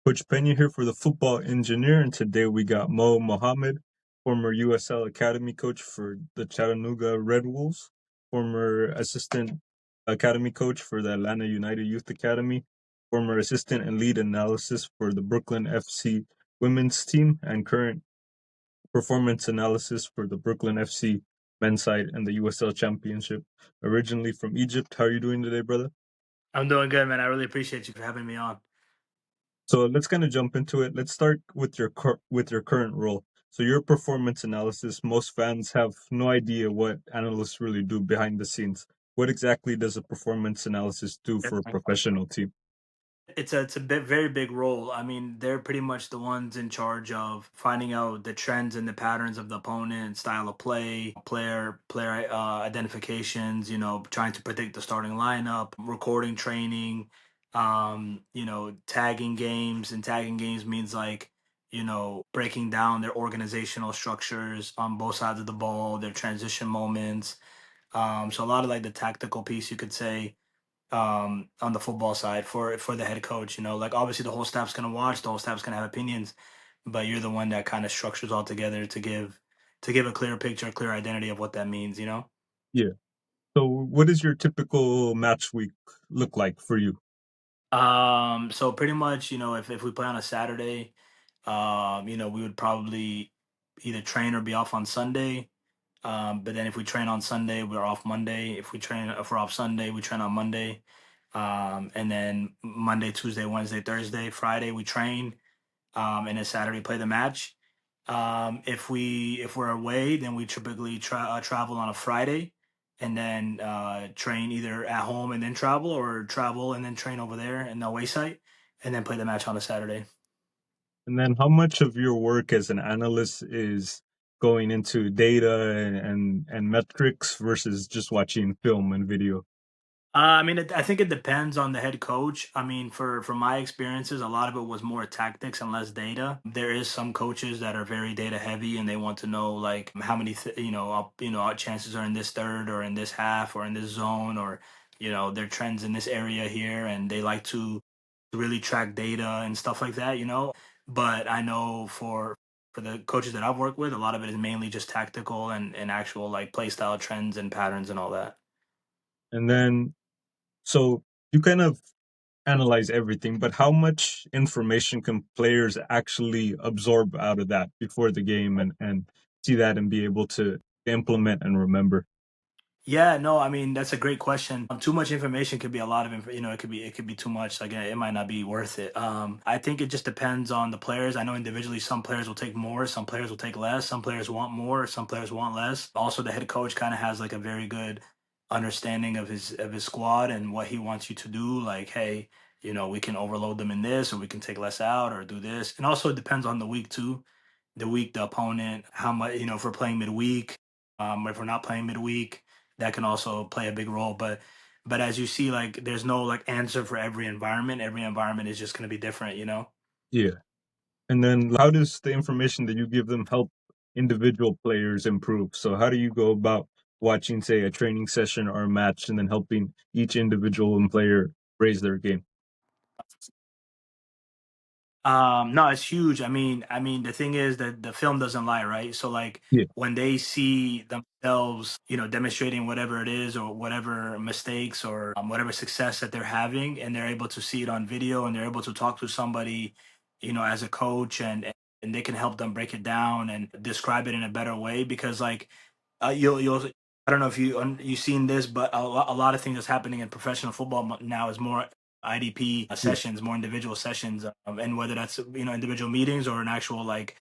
Coach Pena here for the Football Engineer, and today we got Mo Mohammed, former USL Academy coach for the Chattanooga Red Wolves, former assistant academy coach for the Atlanta United Youth Academy, former assistant and lead analysis for the Brooklyn FC women's team, and current performance analysis for the Brooklyn FC men's side and the USL Championship. Originally from Egypt. How are you doing today, brother? I'm doing good, man. I really appreciate you for having me on. So let's kind of jump into it. Let's start with your current role. So your performance analysis, most fans have no idea what analysts really do behind the scenes. What exactly does a performance analysis do for a professional team? Very big role. I mean, they're pretty much the ones in charge of finding out the trends and the patterns of the opponent, style of play, player identifications. Trying to predict the starting lineup, recording training, tagging games. And tagging games means like breaking down their organizational structures on both sides of the ball, their transition moments. So a lot of like the tactical piece, you could say, on the football side for the head coach. Like obviously the whole staff's gonna watch, the whole staff's gonna have opinions, but you're the one that kind of structures all together to give a clear picture, a clear identity of what that means. Yeah. So what does your typical match week look like for you? So pretty much, if we play on a Saturday, we would probably either train or be off on Sunday. But then if we train on Sunday, we're off Monday. If we're off Sunday, we train on Monday. And then Monday, Tuesday, Wednesday, Thursday, Friday we train. And then Saturday play the match. If we're away, then we typically travel on a Friday, and then train either at home and then travel, or travel and then train over there in the away site, and then play the match on a Saturday. And then how much of your work as an analyst is going into data and metrics versus just watching film and video? I mean, I think it depends on the head coach. I mean, for my experiences, a lot of it was more tactics and less data. There is some coaches that are very data heavy, and they want to know like how many chances are in this third or in this half or in this zone, or their trends in this area here, and they like to really track data and stuff like that. But I know for the coaches that I've worked with, a lot of it is mainly just tactical and actual like play style trends and patterns and all that. And then so you kind of analyze everything, but how much information can players actually absorb out of that before the game and see that and be able to implement and remember? Yeah, no, I mean that's a great question. Too much information could be a lot of it could be too much. Like it might not be worth it. I think it just depends on the players. I know individually some players will take more, some players will take less, some players want more, some players want less. Also, the head coach kind of has like a very good understanding of his squad and what he wants you to do. Like, hey, we can overload them in this, or we can take less out, or do this. And also, it depends on the week too. The week, the opponent, how much, if we're playing midweek, if we're not playing midweek, that can also play a big role. But as you see, like there's no like answer for every environment. Every environment is just going to be different. Yeah. And then how does the information that you give them help individual players improve? So how do you go about watching, say, a training session or a match and then helping each individual and player raise their game? No, it's huge. I mean, the thing is that the film doesn't lie, right? So like Yeah. when they see themselves, demonstrating whatever it is or whatever mistakes or whatever success that they're having, and they're able to see it on video, and they're able to talk to somebody, as a coach, and they can help them break it down and describe it in a better way. Because like you'll I don't know if you've seen this, but a lot of things that's happening in professional football now is more IDP Yeah. sessions, more individual sessions, and whether that's individual meetings or an actual like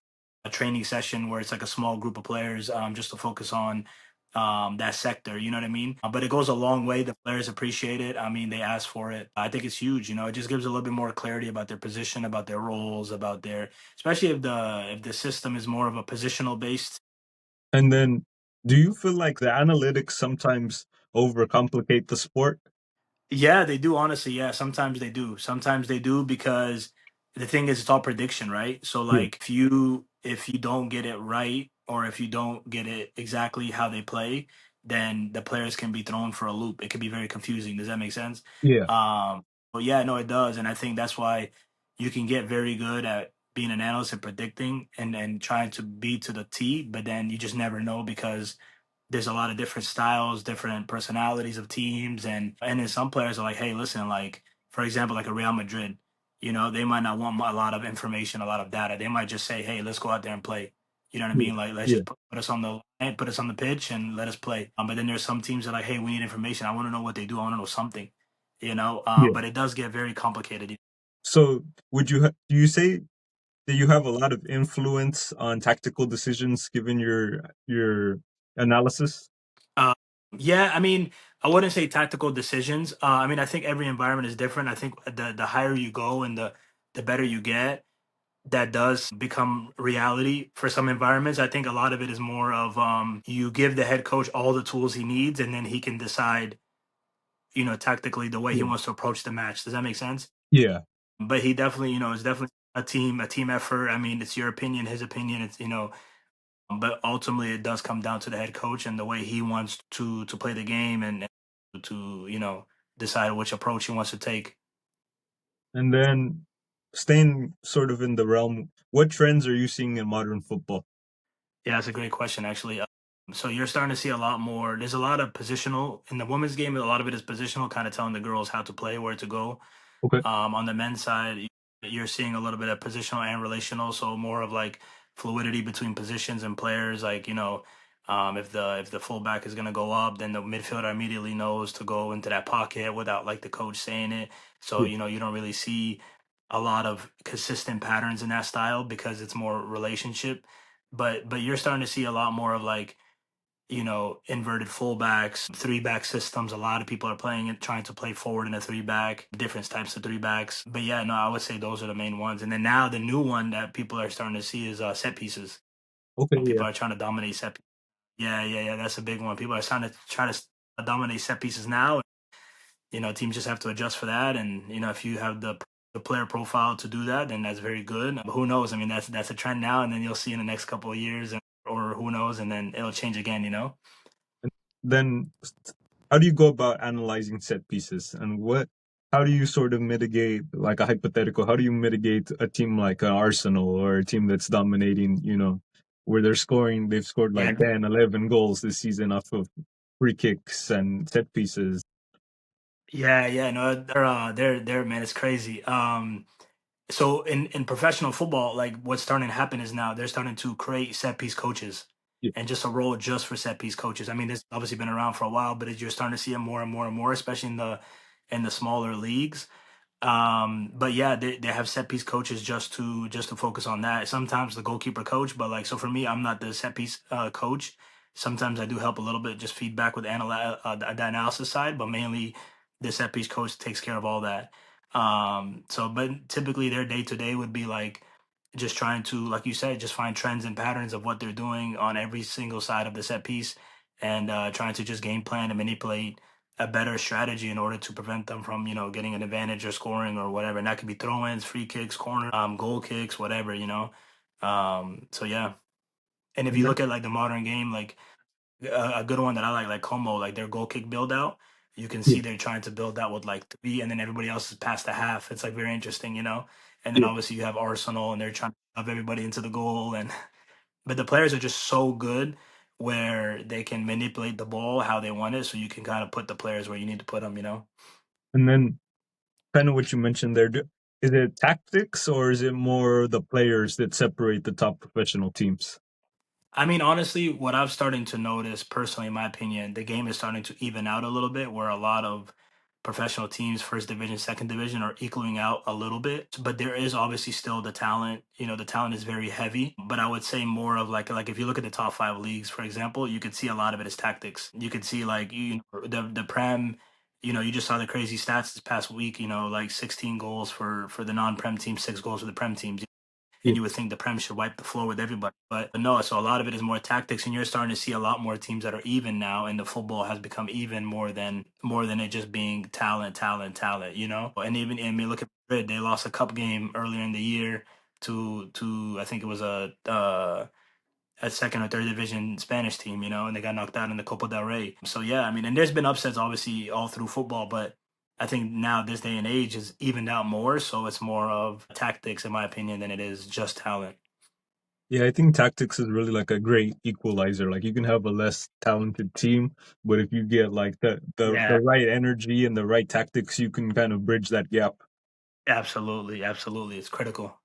a training session where it's like a small group of players, just to focus on that sector. You know what I mean? But it goes a long way. The players appreciate it. I mean, they ask for it. I think it's huge. It just gives a little bit more clarity about their position, about their roles, about their, especially if the system is more of a positional based. And then do you feel like the analytics sometimes overcomplicate the sport? Yeah, they do, honestly. Yeah, sometimes they do. Sometimes they do because the thing is it's all prediction, right? So Yeah. like if you don't get it right, or if you don't get it exactly how they play, then the players can be thrown for a loop. It can be very confusing. Does that make sense? Yeah. But yeah, no, it does. And I think that's why, you can get very good at being an analyst and predicting and trying to be to the T, but then you just never know because there's a lot of different styles, different personalities of teams, and then some players are like, hey, listen, like for example, like a Real Madrid, they might not want a lot of information, a lot of data. They might just say, hey, let's go out there and play. You know what I Yeah. mean? Like let's Yeah. just put us on the line, put us on the pitch, and let us play. But then there's some teams that are like, hey, we need information. I want to know what they do. I want to know something. Yeah. But it does get very complicated. So do you say that you have a lot of influence on tactical decisions given your analysis? Uh, yeah, I mean, I wouldn't say tactical decisions. I mean, I think every environment is different. I think the higher you go and the better you get, that does become reality for some environments. I think a lot of it is more of you give the head coach all the tools he needs, and then he can decide, tactically the way he Yeah. wants to approach the match. Does that make sense? Yeah. But he definitely, it's definitely a team effort. I mean, it's your opinion, his opinion. But ultimately it does come down to the head coach and the way he wants to play the game and to decide which approach he wants to take. And then staying sort of in the realm, what trends are you seeing in modern football? Yeah, that's a great question, actually. So you're starting to see a lot more. There's a lot of positional in the women's game. A lot of it is positional, kind of telling the girls how to play, where to go. Okay. On the men's side, you're seeing a little bit of positional and relational, so more of like fluidity between positions and players. Like if the fullback is going to go up, then the midfielder immediately knows to go into that pocket without like the coach saying it. So Yeah. you don't really see a lot of consistent patterns in that style because it's more relationship. But you're starting to see a lot more of like inverted fullbacks, three back systems. A lot of people are playing it, trying to play forward in a three back, different types of three backs. But yeah, no, I would say those are the main ones. And then now the new one that people are starting to see is set pieces. Okay. Yeah. People are trying to dominate set. Yeah, yeah, yeah. That's a big one. People are trying to dominate set pieces now. Teams just have to adjust for that. And if you have the player profile to do that, then that's very good. But who knows? I mean, that's a trend now, and then you'll see in the next couple of years, or who knows, and then it'll change again. And then how do you go about analyzing set pieces, and how do you sort of mitigate, like a hypothetical, how do you mitigate a team like Arsenal or a team that's dominating, where they've scored Yeah, like 10, 11 goals this season off of free kicks and set pieces? yeah, yeah. No, they're man, it's crazy. So in professional football, like what's starting to happen is now they're starting to create set piece coaches Yeah. and just a role just for set piece coaches. I mean, this obviously been around for a while, but you're starting to see it more and more and more, especially in the smaller leagues. But yeah, they have set piece coaches just to focus on that. Sometimes the goalkeeper coach, but like so for me, I'm not the set piece coach. Sometimes I do help a little bit, just feedback with the analysis side, but mainly the set piece coach takes care of all that. So but typically their day to day would be like just trying to, like you said, just find trends and patterns of what they're doing on every single side of the set piece, and trying to just game plan and manipulate a better strategy in order to prevent them from getting an advantage or scoring or whatever. And that could be throw-ins, free kicks, corner, goal kicks, whatever. So yeah. And if And you then look at like the modern game, like a good one that I like Como, like their goal kick build out, you can yeah, see they're trying to build that with like three, and then everybody else is past the half. It's like very interesting. And then yeah. obviously you have Arsenal, and they're trying to shove everybody into the goal, and but the players are just so good where they can manipulate the ball how they want it, so you can kind of put the players where you need to put them. And then kind of what you mentioned there, is it tactics or is it more the players that separate the top professional teams? I mean, honestly, what I'm starting to notice personally, in my opinion, the game is starting to even out a little bit where a lot of professional teams, first division, second division, are equaling out a little bit. But there is obviously still the talent. The talent is very heavy. But I would say more of like if you look at the top five leagues, for example, you could see a lot of it is tactics. You could see like the Prem. You just saw the crazy stats this past week. Like 16 goals for the non-Prem teams, 6 goals for the Prem teams, Yeah. and you would think the Prem should wipe the floor with everybody. But no, so a lot of it is more tactics, and you're starting to see a lot more teams that are even now, and the football has become even more than it just being talent, talent, talent. And even I mean, look at Madrid; they lost a cup game earlier in the year to I think it was a second or third division Spanish team, and they got knocked out in the Copa del Rey. So yeah, I mean, and there's been upsets obviously all through football, but I think now this day and age is evened out more, so it's more of tactics, in my opinion, than it is just talent. Yeah, I think tactics is really like a great equalizer. Like you can have a less talented team, but if you get like the Yeah, right energy and the right tactics, you can kind of bridge that gap. absolutely, absolutely, it's critical.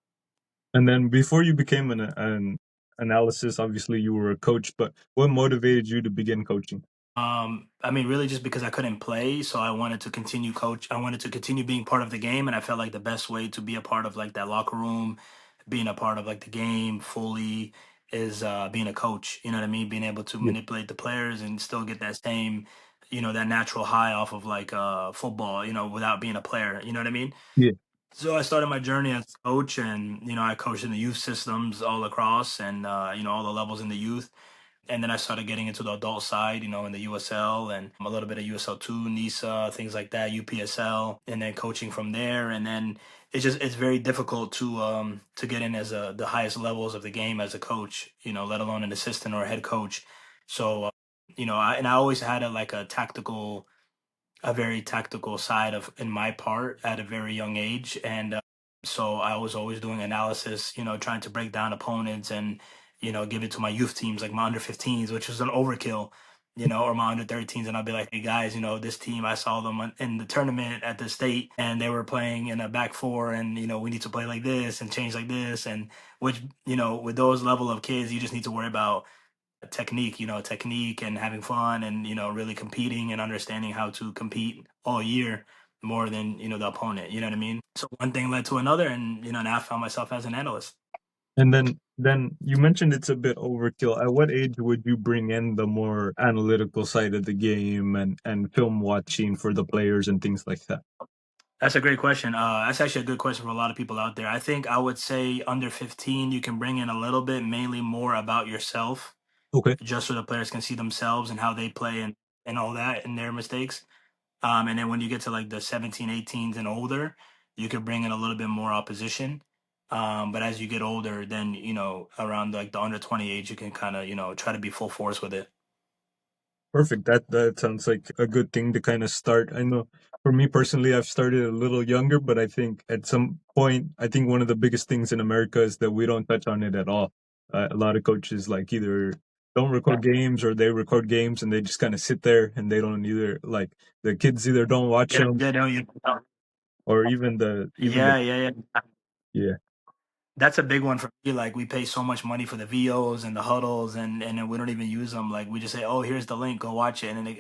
And then before you became an analysis, obviously you were a coach, but what motivated you to begin coaching? I mean, really, just because I couldn't play, so I wanted to continue coach. I wanted to continue being part of the game, and I felt like the best way to be a part of like that locker room, being a part of like the game fully, is being a coach. You know what I mean? Being able to Yeah, manipulate the players and still get that same, that natural high off of like football. Without being a player. You know what I mean? yeah. So I started my journey as a coach, and I coached in the youth systems all across, and all the levels in the youth. And then I started getting into the adult side, in the USL and a little bit of USL2, NISA, things like that, UPSL, and then coaching from there. And then it's very difficult to get in as the highest levels of the game as a coach, let alone an assistant or a head coach. So, I always had a very tactical side of in my part at a very young age, and so I was always doing analysis, trying to break down opponents and give it to my youth teams, like my under 15s, which was an overkill, or my under 13s, and I'd be like, hey guys, this team, I saw them in the tournament at the state, and they were playing in a back four, and we need to play like this and change like this, and which with those level of kids, you just need to worry about technique, technique and having fun and, really competing and understanding how to compete all year more than, the opponent. You know what I mean? So one thing led to another, and, now I found myself as an analyst. And then you mentioned it's a bit overkill. At what age would you bring in the more analytical side of the game and film watching for the players and things like that? That's a great question. That's actually a good question for a lot of people out there. I think I would say under 15, you can bring in a little bit, mainly more about yourself, Okay. just so the players can see themselves and how they play and all that and their mistakes. And then when you get to like the 17, 18s and older, you could bring in a little bit more opposition. But as you get older, then, around like the under 20 age, you can kind of, try to be full force with it. Perfect. That sounds like a good thing to kind of start. I know for me personally, I've started a little younger, but I think at some point, I think one of the biggest things in America is that we don't touch on it at all. A lot of coaches like either don't record games or they record games and they just kind of sit there and they don't either like the kids either don't watch Yeah, them yeah, no, you, or even the yeah, yeah, yeah. yeah. That's a big one for me. Like we pay so much money for the VOs and the huddles, and then we don't even use them. Like we just say, "Oh, here's the link, go watch it." And then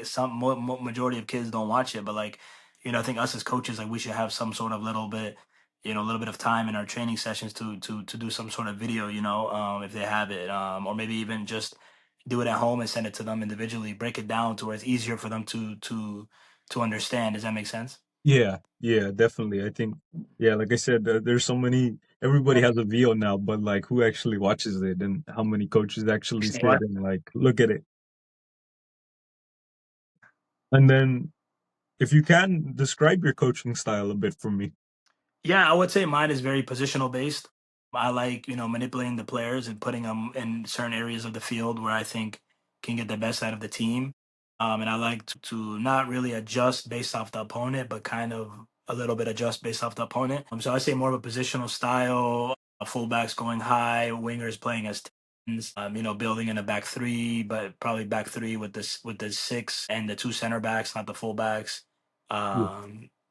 majority of kids don't watch it. But like, I think us as coaches, like we should have some sort of a little bit of time in our training sessions to do some sort of video. If they have it, or maybe even just do it at home and send it to them individually. Break it down to where it's easier for them to understand. Does that make sense? Yeah, yeah, definitely. I think, yeah, like I said, there's so many. Everybody has a VO now, but like, who actually watches it, and how many coaches actually sit What? and like look at it? And then, if you can describe your coaching style a bit for me. Yeah, I would say mine is very positional based. I like, manipulating the players and putting them in certain areas of the field where I think can get the best out of the team. And I like to not really adjust based off the opponent, but kind of a little bit adjust based off the opponent. So I say more of a positional style, fullbacks going high, wingers playing as tens, building in a back three, but probably back three with the six and the two center backs, not the fullbacks. Yeah.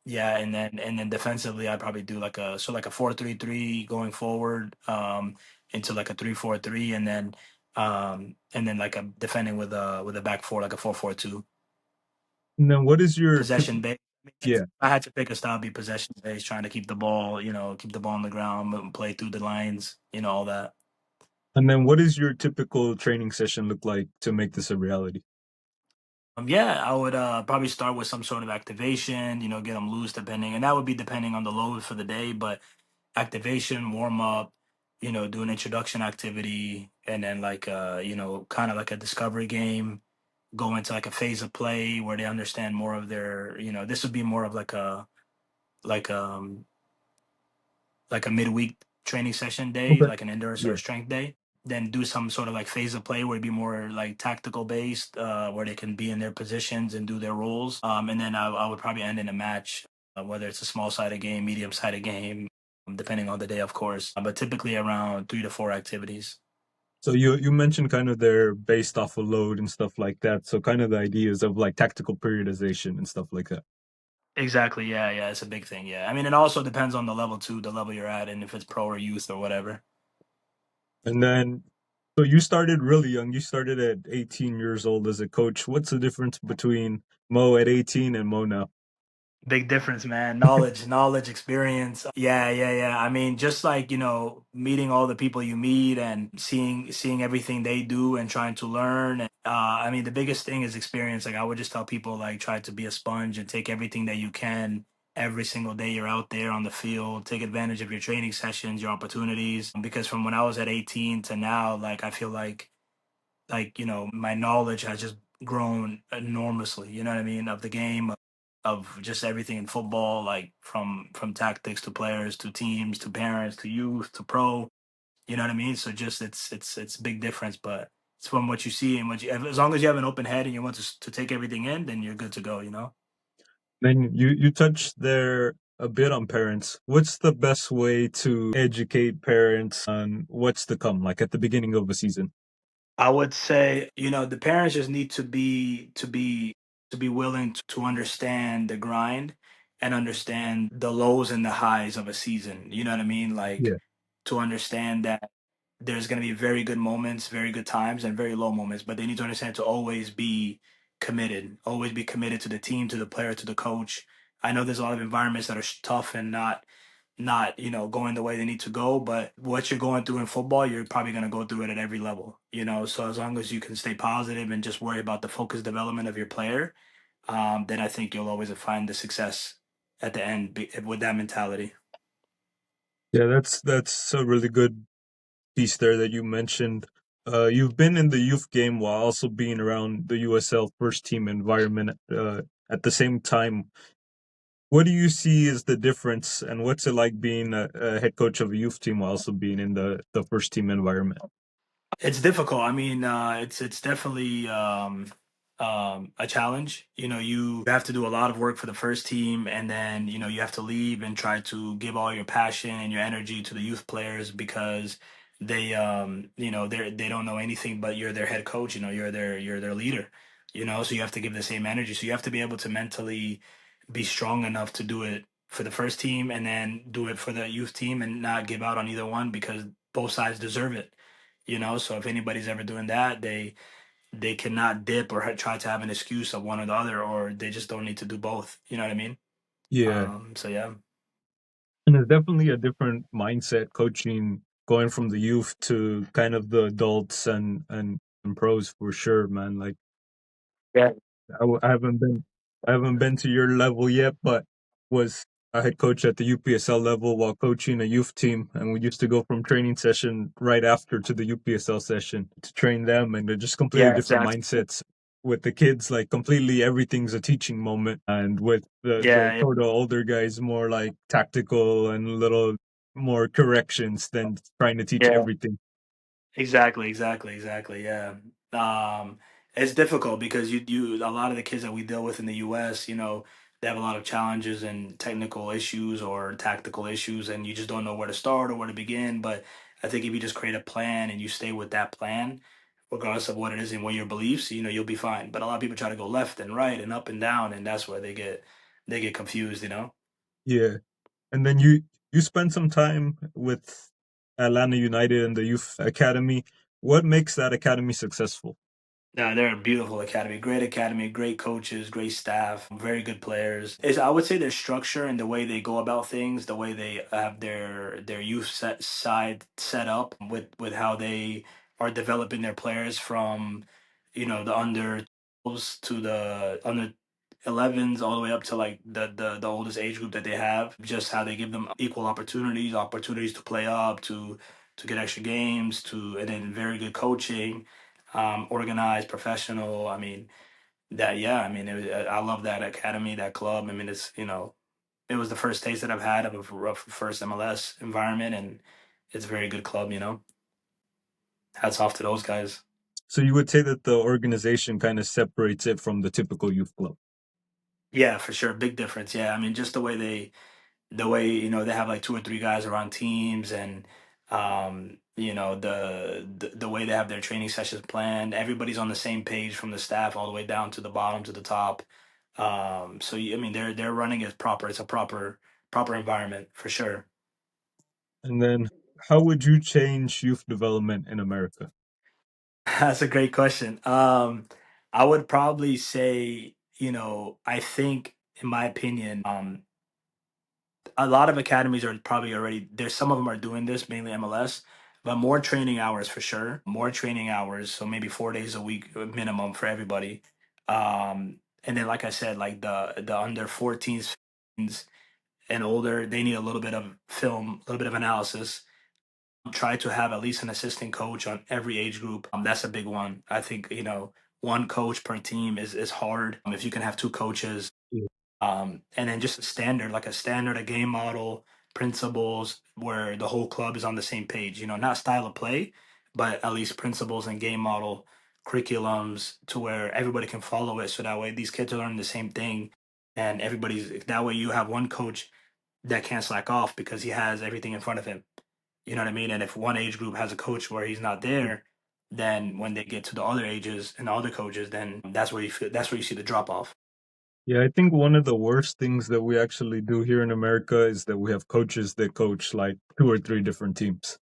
Yeah, and then defensively, I'd probably do like a 4-3-3 going forward, into like a 3-4-3, and then like a defending with a back four, like a 4-4-2. And then, what is your Possession based. If yeah? I had to pick a style, it'd be possession based, trying to keep the ball, keep the ball on the ground, play through the lines, all that. And then, what is your typical training session look like to make this a reality? Yeah, I would probably start with some sort of activation, get them loose depending, and that would be depending on the load for the day, but activation, warm up, do an introduction activity, and then like kind of like a discovery game, go into like a phase of play where they understand more of their, this would be more of like um like a midweek training session day, Okay. like an endurance or Yeah. a strength day. Then do some sort of like phase of play where it'd be more like tactical based, where they can be in their positions and do their roles. And then I would probably end in a match whether it's a small sided game, medium sided game, depending on the day, of course, but typically around 3 to 4 activities. So you mentioned kind of they're based off a load and stuff like that. So kind of the ideas of like tactical periodization and stuff like that. Exactly. Yeah. Yeah. It's a big thing. Yeah. I mean, it also depends on the level too, the level you're at, and if it's pro or youth or whatever. And then, so you started really young. You started at 18 years old as a coach. What's the difference between Mo at 18 and Mo now? Big difference, man. Knowledge, experience. Yeah, yeah, yeah. I mean, just like, meeting all the people you meet and seeing everything they do and trying to learn. I mean, the biggest thing is experience. Like I would just tell people like try to be a sponge and take everything that you can every single day you're out there on the field. Take advantage of your training sessions, your opportunities. Because from when I was at 18 to now, like I feel like my knowledge has just grown enormously, you know what I mean, of the game, of just everything in football, like from tactics to players to teams to parents to youth to pro, you know what I mean. So just it's a big difference, but it's from what you see and what you, as long as you have an open head and you want to take everything in, then you're good to go, you know. Then you touched there a bit on parents. What's the best way to educate parents on what's to come, like at the beginning of a season? I would say, the parents just need to be willing to understand the grind and understand the lows and the highs of a season. You know what I mean? Like Yeah. to understand that there's going to be very good moments, very good times, and very low moments, but they need to understand to always be committed to the team, to the player, to the coach. I know there's a lot of environments that are tough and not going the way they need to go, but what you're going through in football you're probably going to go through it at every level, so as long as you can stay positive and just worry about the focus development of your player, then I think you'll always find the success at the end with that mentality. Yeah, that's a really good piece there that you mentioned. You've been in the youth game while also being around the USL first team environment at the same time. What do you see as the difference, and what's it like being a head coach of a youth team while also being in the first team environment? It's difficult. I mean, it's definitely a challenge. You have to do a lot of work for the first team, and then you have to leave and try to give all your passion and your energy to the youth players because they don't know anything, but you're their head coach. You're their leader. So you have to give the same energy. So you have to be able to mentally be strong enough to do it for the first team and then do it for the youth team and not give out on either one because both sides deserve it. So if anybody's ever doing that, they cannot dip or try to have an excuse of one or the other, or they just don't need to do both. You know what I mean? Yeah, So yeah. and it's definitely a different mindset coaching going from the youth to kind of the adults and pros for sure, man. Like Yeah. I haven't been to your level yet, but was a head coach at the UPSL level while coaching a youth team, and we used to go from training session right after to the UPSL session to train them, and they're just completely Yeah, different exactly. mindsets. With the kids, like completely everything's a teaching moment, and with the Yeah, sort of older guys, more like tactical and a little more corrections than trying to teach yeah. everything. Exactly, exactly, exactly. Yeah. Um, it's difficult because a lot of the kids that we deal with in the US, they have a lot of challenges and technical issues or tactical issues, and you just don't know where to start or where to begin. But I think if you just create a plan and you stay with that plan, regardless of what it is and what your beliefs, you'll be fine. But a lot of people try to go left and right and up and down, and that's where they get confused. Yeah. And then you spend some time with Atlanta United and the youth academy. What makes that academy successful? No, they're a beautiful academy, great coaches, great staff, very good players. I would say their structure and the way they go about things, the way they have their youth side set up with how they are developing their players from, the under 12s to the under 11s all the way up to like the oldest age group that they have. Just how they give them equal opportunities to play up, to get extra games, and then very good coaching, organized, professional. I mean, yeah, I mean, I love that academy, that club. I mean, it was the first taste that I've had of a rough first MLS environment, and it's a very good club. Hats off to those guys. So you would say that the organization kind of separates it from the typical youth club. Yeah, for sure, big difference. Yeah, I mean, just the way they have like two or three guys around teams, and the way they have their training sessions planned, everybody's on the same page from the staff all the way down to the bottom to the top. So I mean, they're running it proper. It's a proper environment for sure. And then, how would you change youth development in America? That's a great question. I would probably say, I think, in my opinion, a lot of academies are probably already there's some of them are doing this, mainly MLS, but more training hours for sure. More training hours, so maybe 4 days a week minimum for everybody. And then, like I said, like the under 14s and older, they need a little bit of film, a little bit of analysis. Try to have at least an assistant coach on every age group. That's a big one. I think, one coach per team is hard. If you can have two coaches, Yeah. and then just a game model, principles where the whole club is on the same page. Not style of play, but at least principles and game model curriculums to where everybody can follow it. So that way these kids are learning the same thing, and everybody's that way. You have one coach that can't slack off because he has everything in front of him. You know what I mean? And if one age group has a coach where he's not there, then when they get to the other ages and the other coaches, then that's where you see the drop off. Yeah, I think one of the worst things that we actually do here in America is that we have coaches that coach like two or three different teams.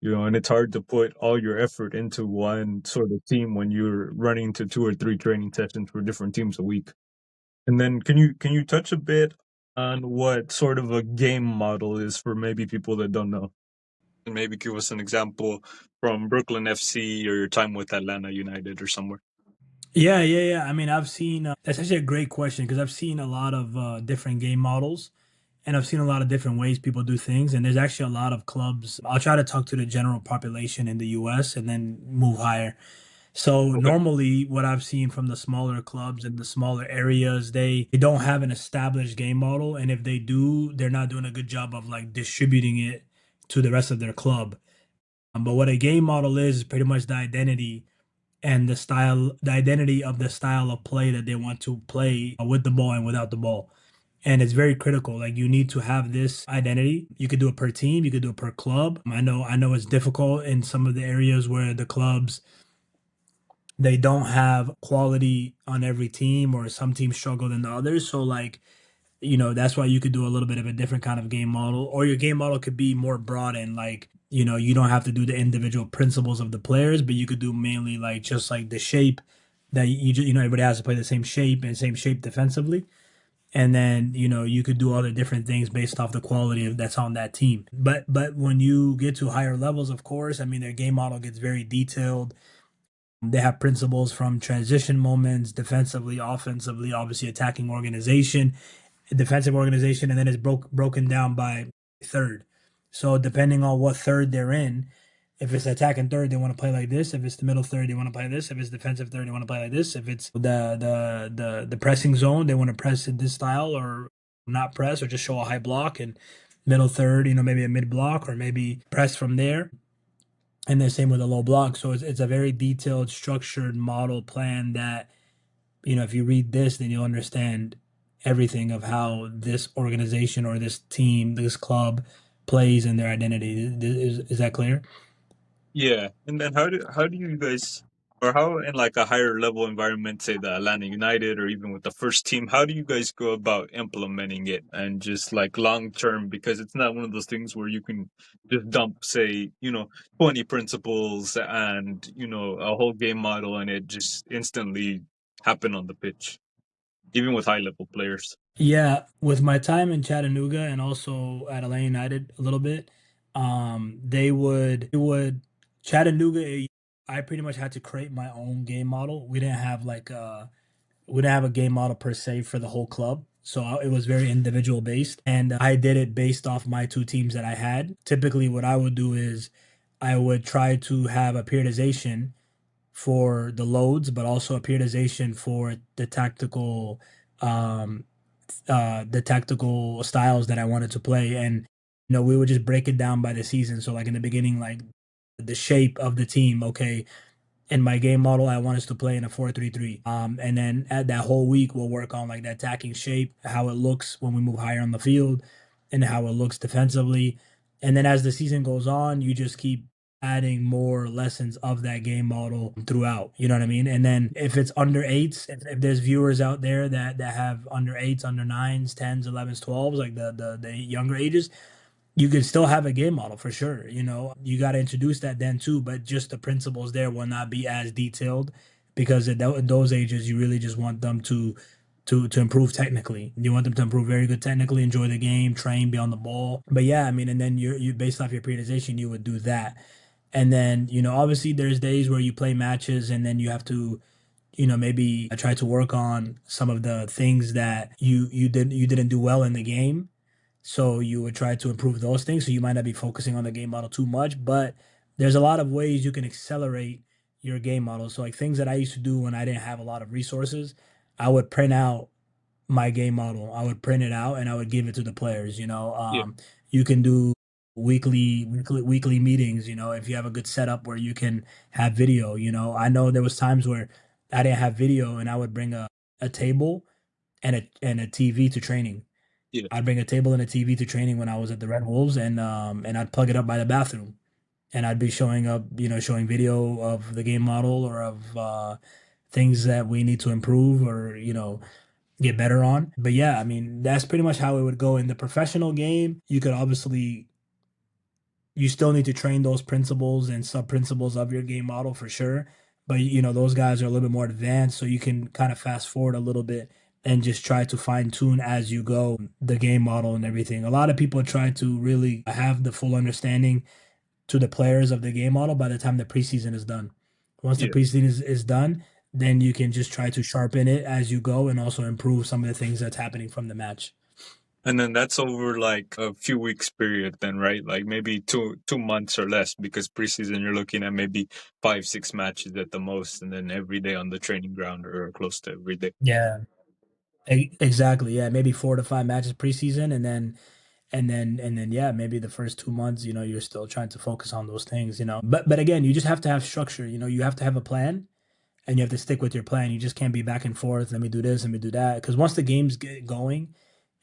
And it's hard to put all your effort into one sort of team when you're running to two or three training sessions for different teams a week. And then can you touch a bit on what sort of a game model is for maybe people that don't know? And maybe give us an example from Brooklyn FC or your time with Atlanta United or somewhere. Yeah, yeah, yeah. I mean, I've seen that's actually a great question because I've seen a lot of different game models, and I've seen a lot of different ways people do things. And there's actually a lot of clubs. I'll try to talk to the general population in the US and then move higher. So Okay. normally what I've seen from the smaller clubs in the smaller areas, they don't have an established game model. And if they do, they're not doing a good job of like distributing it to the rest of their club. But what a game model is pretty much the identity and the identity of the style of play that they want to play with the ball and without the ball. And it's very critical. Like you need to have this identity. You could do it per team, you could do it per club. I know it's difficult in some of the areas where the clubs they don't have quality on every team, or some teams struggle than the others. So like, that's why you could do a little bit of a different kind of game model, or your game model could be more broad and like, you don't have to do the individual principles of the players, but you could do mainly like just like the shape that everybody has to play the same shape and same shape defensively. And then, you could do other different things based off the quality of that's on that team. But when you get to higher levels, of course, I mean, their game model gets very detailed. They have principles from transition moments, defensively, offensively, obviously attacking organization, defensive organization, and then it's broken down by third. So depending on what third they're in, if it's attacking third, they want to play like this. If it's the middle third, they want to play this. If it's defensive third, they want to play like this. If it's the pressing zone, they want to press in this style or not press or just show a high block. And middle third, maybe a mid block or maybe press from there. And the same with a low block. So it's a very detailed, structured model plan that, if you read this, then you'll understand everything of how this organization or this team, this club plays in their identity. Is that clear? Yeah, and then how do you guys, or how in like a higher level environment, say the Atlanta United or even with the first team, how do you guys go about implementing it and just like long term? Because it's not one of those things where you can just dump, say, 20 principles and a whole game model and it just instantly happen on the pitch, even with high level players. Yeah, with my time in Chattanooga and also at Atlanta United a little bit, they would Chattanooga. I pretty much had to create my own game model. We didn't have a game model per se for the whole club. So it was very individual based. And I did it based off my two teams that I had. Typically, what I would do is I would try to have a periodization for the loads, but also a periodization for um, the tactical styles that I wanted to play. And, we would just break it down by the season. So, like in the beginning, like the shape of the team, okay, in my game model, I want us to play in a 4-3-3. And then at that whole week, we'll work on like the attacking shape, how it looks when we move higher on the field, and how it looks defensively. And then as the season goes on, you just keep adding more lessons of that game model throughout. You know what I mean? And then if it's under eights, if there's viewers out there that have under eights, under nines, tens, 11s, 12s, like the younger ages, you can still have a game model for sure. You know, you got to introduce that then too, but just the principles there will not be as detailed because at those ages, you really just want them to improve technically. You want them to improve very good technically, enjoy the game, train, be on the ball. But yeah, I mean, and then you based off your periodization, you would do that. And then, obviously there's days where you play matches and then you have to, maybe try to work on some of the things that you didn't do well in the game, so you would try to improve those things. So you might not be focusing on the game model too much, but there's a lot of ways you can accelerate your game model. So like things that I used to do when I didn't have a lot of resources, I would print out my game model. I would print it out and I would give it to the players. Yeah, You can do weekly meetings. If you have a good setup where you can have video. I know there was times where I didn't have video and I would bring a table and a TV to training. yeah. I'd bring a table and a TV to training when I was at the Red Wolves, and I'd plug it up by the bathroom, and I'd be showing up, showing video of the game model or of things that we need to improve or get better on. But yeah, I mean that's pretty much how it would go in the professional game. You still need to train those principles and sub principles of your game model for sure. But those guys are a little bit more advanced, so you can kind of fast forward a little bit and just try to fine tune as you go the game model and everything. A lot of people try to really have the full understanding to the players of the game model by the time the preseason is done. Once the Yeah. preseason is done, then you can just try to sharpen it as you go and also improve some of the things that's happening from the match. And then that's over like a few weeks period then, right? Like maybe two months or less because preseason you're looking at maybe 5, 6 matches at the most, and then every day on the training ground or close to every day. Yeah, exactly. Yeah, maybe 4 to 5 matches preseason, and then yeah, maybe the first 2 months, you're still trying to focus on those things. But again, you just have to have structure. You have to have a plan, and you have to stick with your plan. You just can't be back and forth. Let me do this, let me do that. Because once the games get going,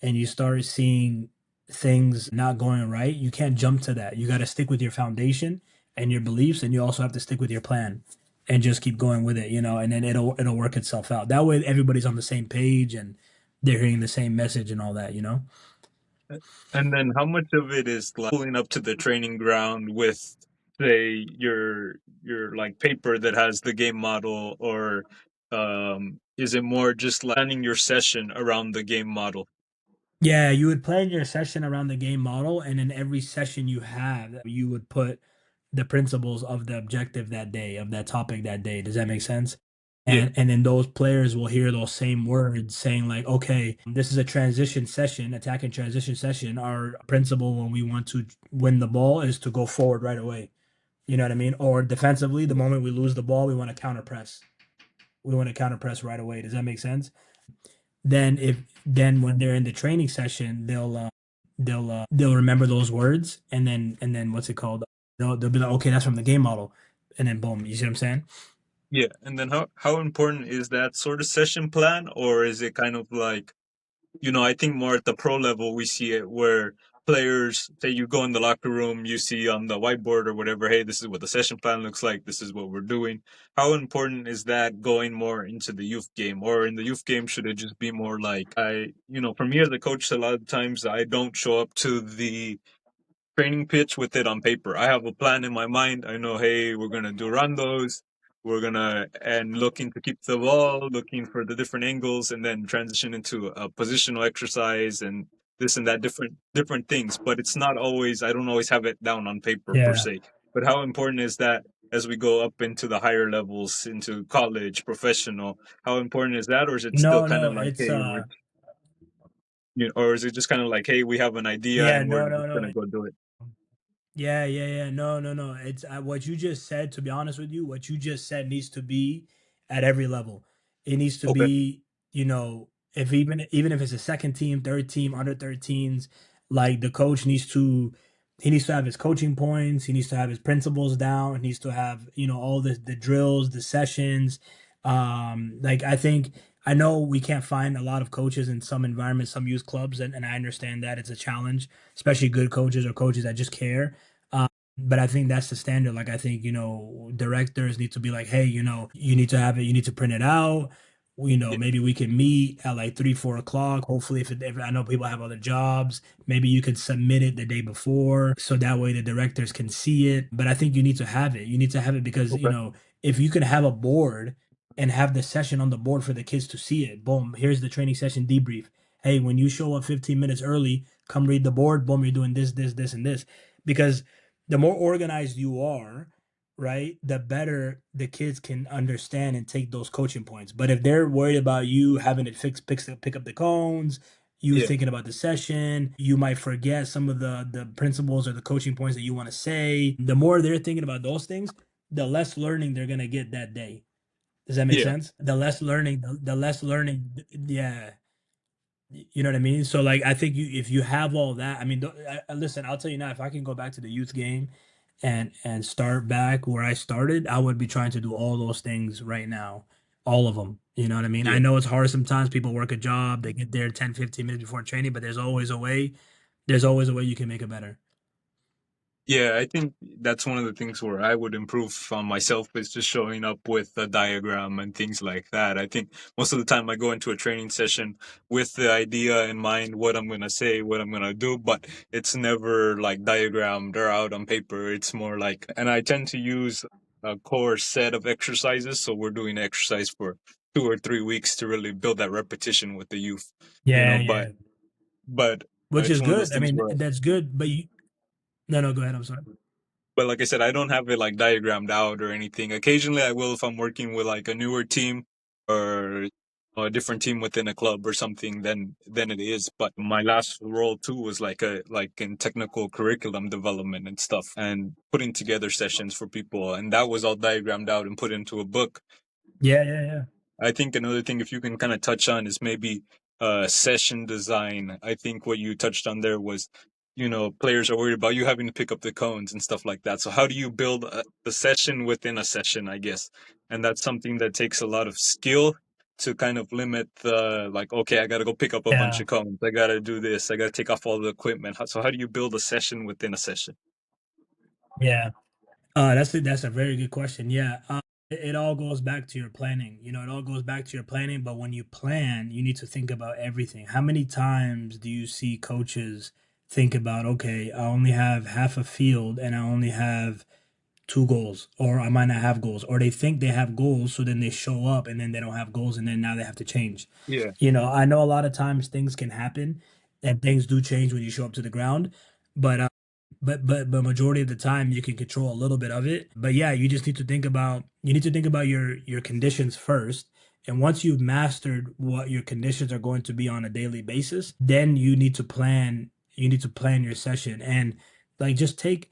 and you start seeing things not going right, you can't jump to that. You got to stick with your foundation and your beliefs, and you also have to stick with your plan and just keep going with it. And then it'll work itself out. That way, everybody's on the same page and they're hearing the same message and all that. And then how much of it is like pulling up to the training ground with say your like paper that has the game model, or is it more just like planning your session around the game model? Yeah, you would plan your session around the game model, and in every session you have, you would put the principles of the objective that day, of that topic that day. Does that make sense? Yeah. And then those players will hear those same words saying like, okay, this is a transition session, attack and transition session. Our principle when we want to win the ball is to go forward right away. You know what I mean? Or defensively, the moment we lose the ball, we want to counter press. We want to counter press right away. Does that make sense? Then when they're in the training session, they'll remember those words, and then what's it called? They'll be like, okay, that's from the game model, and then boom, you see what I'm saying? Yeah. And then how important is that sort of session plan, or is it kind of like, I think more at the pro level we see it where players say you go in the locker room, you see on the whiteboard or whatever, hey, this is what the session plan looks like, this is what we're doing. How important is that going more into the youth game? Or in the youth game, should it just be more like for me as a coach, a lot of times I don't show up to the training pitch with it on paper. I have a plan in my mind. I know, hey, we're gonna do rondos. We're gonna and looking to keep the ball, looking for the different angles, and then transition into a positional exercise and this and that different things. But it's not always. I don't always have it down on paper per Yeah. se. But how important is that as we go up into the higher levels, into college, professional? How important is that, or is it still No, kind no, of like, it's hey, or is it just kind of like, hey, we have an idea yeah, and we're no, no, just no. gonna go do it? Yeah, yeah, yeah. No, no, no. It's what you just said. To be honest with you, what you just said needs to be at every level. It needs to Okay. be, if even if it's a second team, third team, under 13s, like the coach needs to He needs to have his coaching points. He needs to have his principles down. He needs to have, all the drills, the sessions. Like I think I know we can't find a lot of coaches in some environments, some youth clubs, and I understand that it's a challenge, especially good coaches or coaches that just care. But I think that's the standard. Like I think, directors need to be like, hey, you need to have it, you need to print it out. Yeah, Maybe we can meet at like 3, 4 o'clock. Hopefully, if I know people have other jobs, maybe you could submit it the day before so that way the directors can see it. But I think you need to have it. You need to have it because, okay. if you can have a board and have the session on the board for the kids to see it, boom, here's the training session debrief. Hey, when you show up 15 minutes early, come read the board. Boom, you're doing this, and this. Because the more organized you are, right, the better the kids can understand and take those coaching points. But if they're worried about you having it pick up the cones, you Yeah, thinking about the session, you might forget some of the principles or the coaching points that you want to say. The more they're thinking about those things, the less learning they're gonna get that day. Does that make yeah, sense? The less learning, yeah. You know what I mean? So like I think if you have all that, I mean, listen, I'll tell you now, if I can go back to the youth game and start back where I started, I would be trying to do all those things right now. All of them. You know what I mean? I yeah. know it's hard sometimes. People work a job, they get there 10, 15 minutes before training, but there's always a way. There's always a way you can make it better. Yeah, I think that's one of the things where I would improve on myself is just showing up with a diagram and things like that. I think most of the time I go into a training session with the idea in mind, what I'm going to say, what I'm going to do, but it's never like diagrammed or out on paper. It's more like, and I tend to use a core set of exercises. So we're doing exercise for 2 or 3 weeks to really build that repetition with the youth, Yeah, but, yeah. but Which it's is one of those good. I things mean, where that's good, but you no, no, go ahead. I'm sorry. but like I said, I don't have it like diagrammed out or anything. Occasionally I will if I'm working with like a newer team or a different team within a club or something, then it is. But my last role too was like in technical curriculum development and stuff and putting together sessions for people, and that was all diagrammed out and put into a book. Yeah, yeah, yeah. I think another thing, if you can kind of touch on, is maybe session design. I think what you touched on there was, players are worried about you having to pick up the cones and stuff like that. So how do you build the session within a session, I guess? And that's something that takes a lot of skill to kind of limit the, like, okay, I got to go pick up a bunch Yeah, of cones. I got to do this. I got to take off all the equipment. So how do you build a session within a session? yeah. That's a very good question. Yeah, it all goes back to your planning. It all goes back to your planning. But when you plan, you need to think about everything. How many times do you see coaches think about, okay, I only have half a field and I only have two goals, or I might not have goals, or they think they have goals, so then they show up and then they don't have goals, and then now they have to change. Yeah, I know a lot of times things can happen, and things do change when you show up to the ground, but but majority of the time you can control a little bit of it. But yeah, you need to think about your conditions first. And once you've mastered what your conditions are going to be on a daily basis, then you need to plan your session and like just take,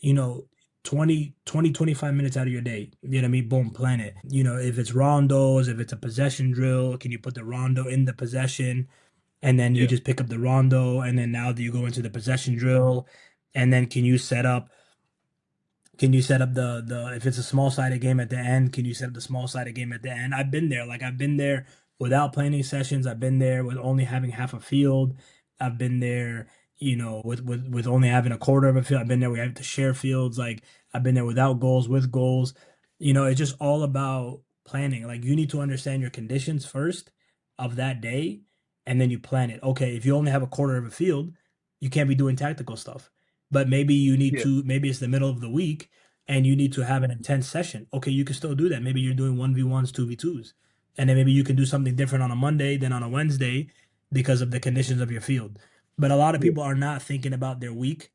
you know, 25 minutes out of your day. You know what I mean? Boom, plan it. If it's rondos, if it's a possession drill, can you put the rondo in the possession? And then you yeah, just pick up the rondo, and then now do you go into the possession drill, and then can you set up the if it's a small sided game at the end, can you set up the small sided game at the end? I've been there. Like I've been there without planning sessions. I've been there with only having half a field. I've been there, with only having a quarter of a field. I've been there we have to share fields. Like I've been there without goals, with goals. It's just all about planning. Like you need to understand your conditions first of that day, and then you plan it. Okay, if you only have a quarter of a field, you can't be doing tactical stuff. But yeah, maybe it's the middle of the week and you need to have an intense session. Okay, you can still do that. Maybe you're doing 1v1s, 2v2s. And then maybe you can do something different on a Monday than on a Wednesday because of the conditions of your field. But a lot of yeah, people are not thinking about their week.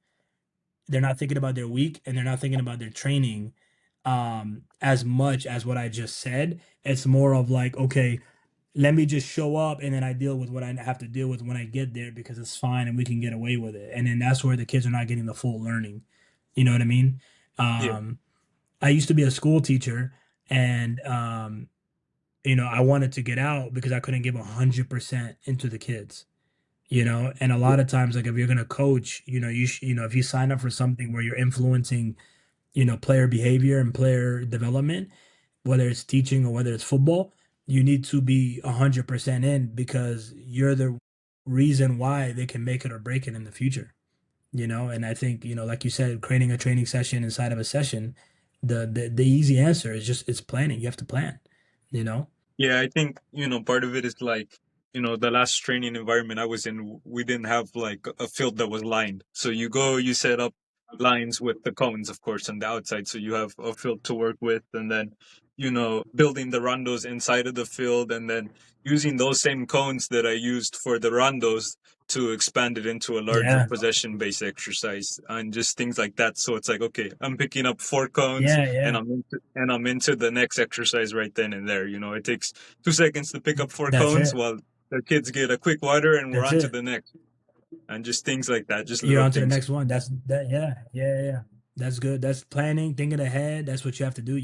They're not thinking about their week and they're not thinking about their training as much as what I just said. It's more of like, okay, let me just show up and then I deal with what I have to deal with when I get there because it's fine and we can get away with it. And then that's where the kids are not getting the full learning. You know what I mean? yeah, Um, I used to be a school teacher and I wanted to get out because I couldn't give 100% into the kids. And a lot of times, like if you're gonna coach, if you sign up for something where you're influencing, player behavior and player development, whether it's teaching or whether it's football, you need to be 100% in because you're the reason why they can make it or break it in the future. And I think, like you said, creating a training session inside of a session, the easy answer is just it's planning. You have to plan, you know? Yeah, I think, part of it is like, the last training environment I was in, we didn't have like a field that was lined. So you go, you set up lines with the cones, of course, on the outside. So you have a field to work with. And then, building the rondos inside of the field and then using those same cones that I used for the rondos to expand it into a larger Yeah. possession based exercise and just things like that. So it's like, okay, I'm picking up four cones Yeah, and yeah. I'm into the next exercise right then and there. It takes 2 seconds to pick up four That's cones it. while the kids get a quick water and we're That's on to it. the next. And just things like that, just You're little on to the things. next one. That's that. Yeah, yeah, yeah. Yeah. That's good. That's planning, thinking ahead. That's what you have to do.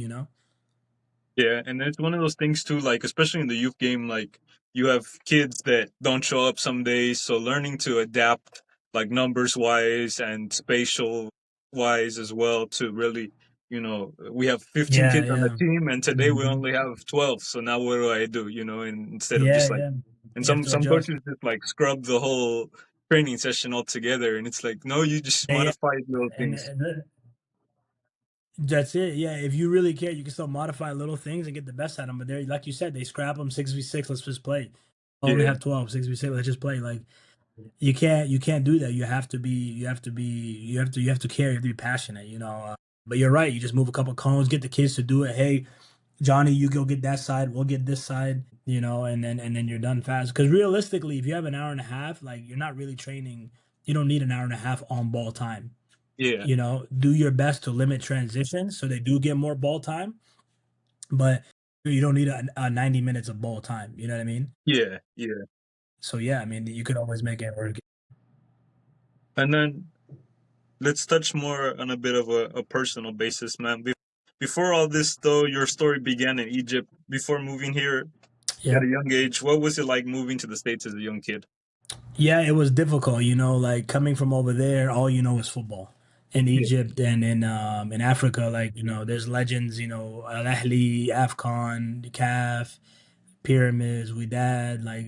Yeah, and it's one of those things too, like especially in the youth game, like you have kids that don't show up some days, so learning to adapt like numbers wise and spatial wise as well to really, we have 15 Yeah, kids on the yeah. team and today we Hmm. only have 12. So now what do I do? And instead of Yeah, just like yeah. and You have some to some adjust. coaches just like scrub the whole training session altogether and it's like no, you just Yeah, yeah. modify little And, things. and that's it. Yeah, if you really care, you can still modify little things and get the best out of them. But they're like you said, they scrap them 6v6. Let's just play. I only Yeah, have 12, 6v6. Let's just play. Like you can't do that. You have to care. You have to be passionate. But you're right. You just move a couple cones, get the kids to do it. Hey, Johnny, you go get that side. We'll get this side. And then you're done fast. Because realistically, if you have an hour and a half, like you're not really training. You don't need an hour and a half on ball time. yeah, Do your best to limit transitions so they do get more ball time, but you don't need a 90 minutes of ball time. You know what I mean? yeah, yeah. So yeah, I mean, you could always make it work. And then let's touch more on a bit of a personal basis, man. Before all this, though, your story began in Egypt. Before moving here at Yeah. a young age, what was it like moving to the States as a young kid? Yeah, it was difficult, like coming from over there, all you know is football. In Yeah, Egypt and in Africa, like, there's legends, Al Ahly, AFCON, CAF, Pyramids, Wydad, like,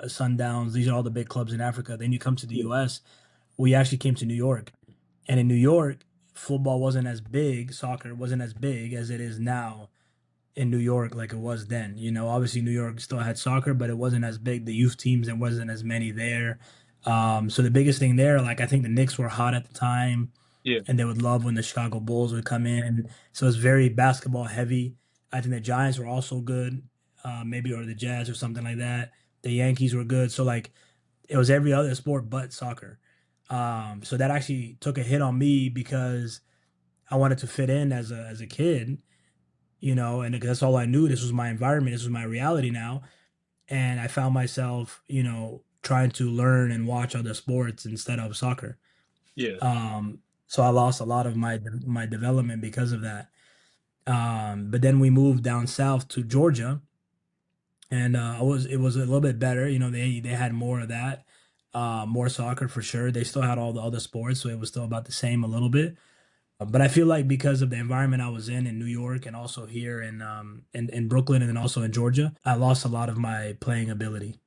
Sundowns, these are all the big clubs in Africa. Then you come to the yeah, US, we actually came to New York. And in New York, football wasn't as big, soccer wasn't as big as it is now in New York like it was then. Obviously New York still had soccer, but it wasn't as big. The youth teams, there wasn't as many there. So the biggest thing there, like I think the Knicks were hot at the time, yeah, and they would love when the Chicago Bulls would come in. So it's very basketball heavy. I think the Giants were also good, maybe or the Jazz or something like that. The Yankees were good. So like it was every other sport but soccer. So that actually took a hit on me because I wanted to fit in as a kid, and that's all I knew. This was my environment. This was my reality now. And I found myself, trying to learn and watch other sports instead of soccer. yeah, So I lost a lot of my development because of that. But then we moved down south to Georgia, and it was a little bit better. They had more of that, more soccer for sure. They still had all the other sports, so it was still about the same a little bit. But I feel like because of the environment I was in New York and also here in Brooklyn and then also in Georgia, I lost a lot of my playing ability.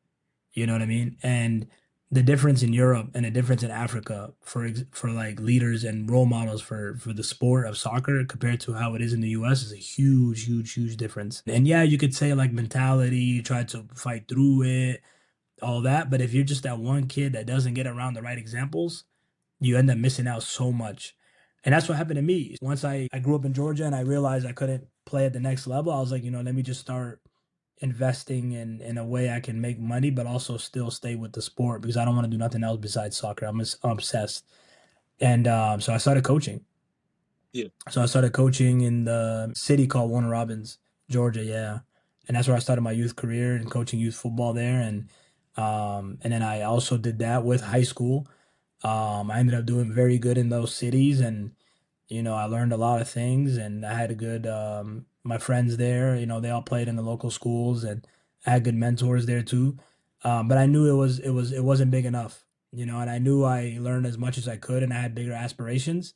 You know what I mean? And the difference in Europe and the difference in Africa for like leaders and role models for the sport of soccer compared to how it is in the US is a huge, huge, huge difference. And yeah, you could say like mentality, you try to fight through it, all that. But if you're just that one kid that doesn't get around the right examples, you end up missing out so much. And that's what happened to me. Once I grew up in Georgia and I realized I couldn't play at the next level, I was like, let me just start investing in a way I can make money, but also still stay with the sport because I don't want to do nothing else besides soccer. I'm obsessed. And so I started coaching. yeah, So I started coaching in the city called Warner Robins, Georgia. Yeah. And that's where I started my youth career and coaching youth football there. And then I also did that with high school. I ended up doing very good in those cities, and I learned a lot of things, and I had a good my friends there. They all played in the local schools, and I had good mentors there too. But I knew it wasn't big enough, and I knew I learned as much as I could, and I had bigger aspirations.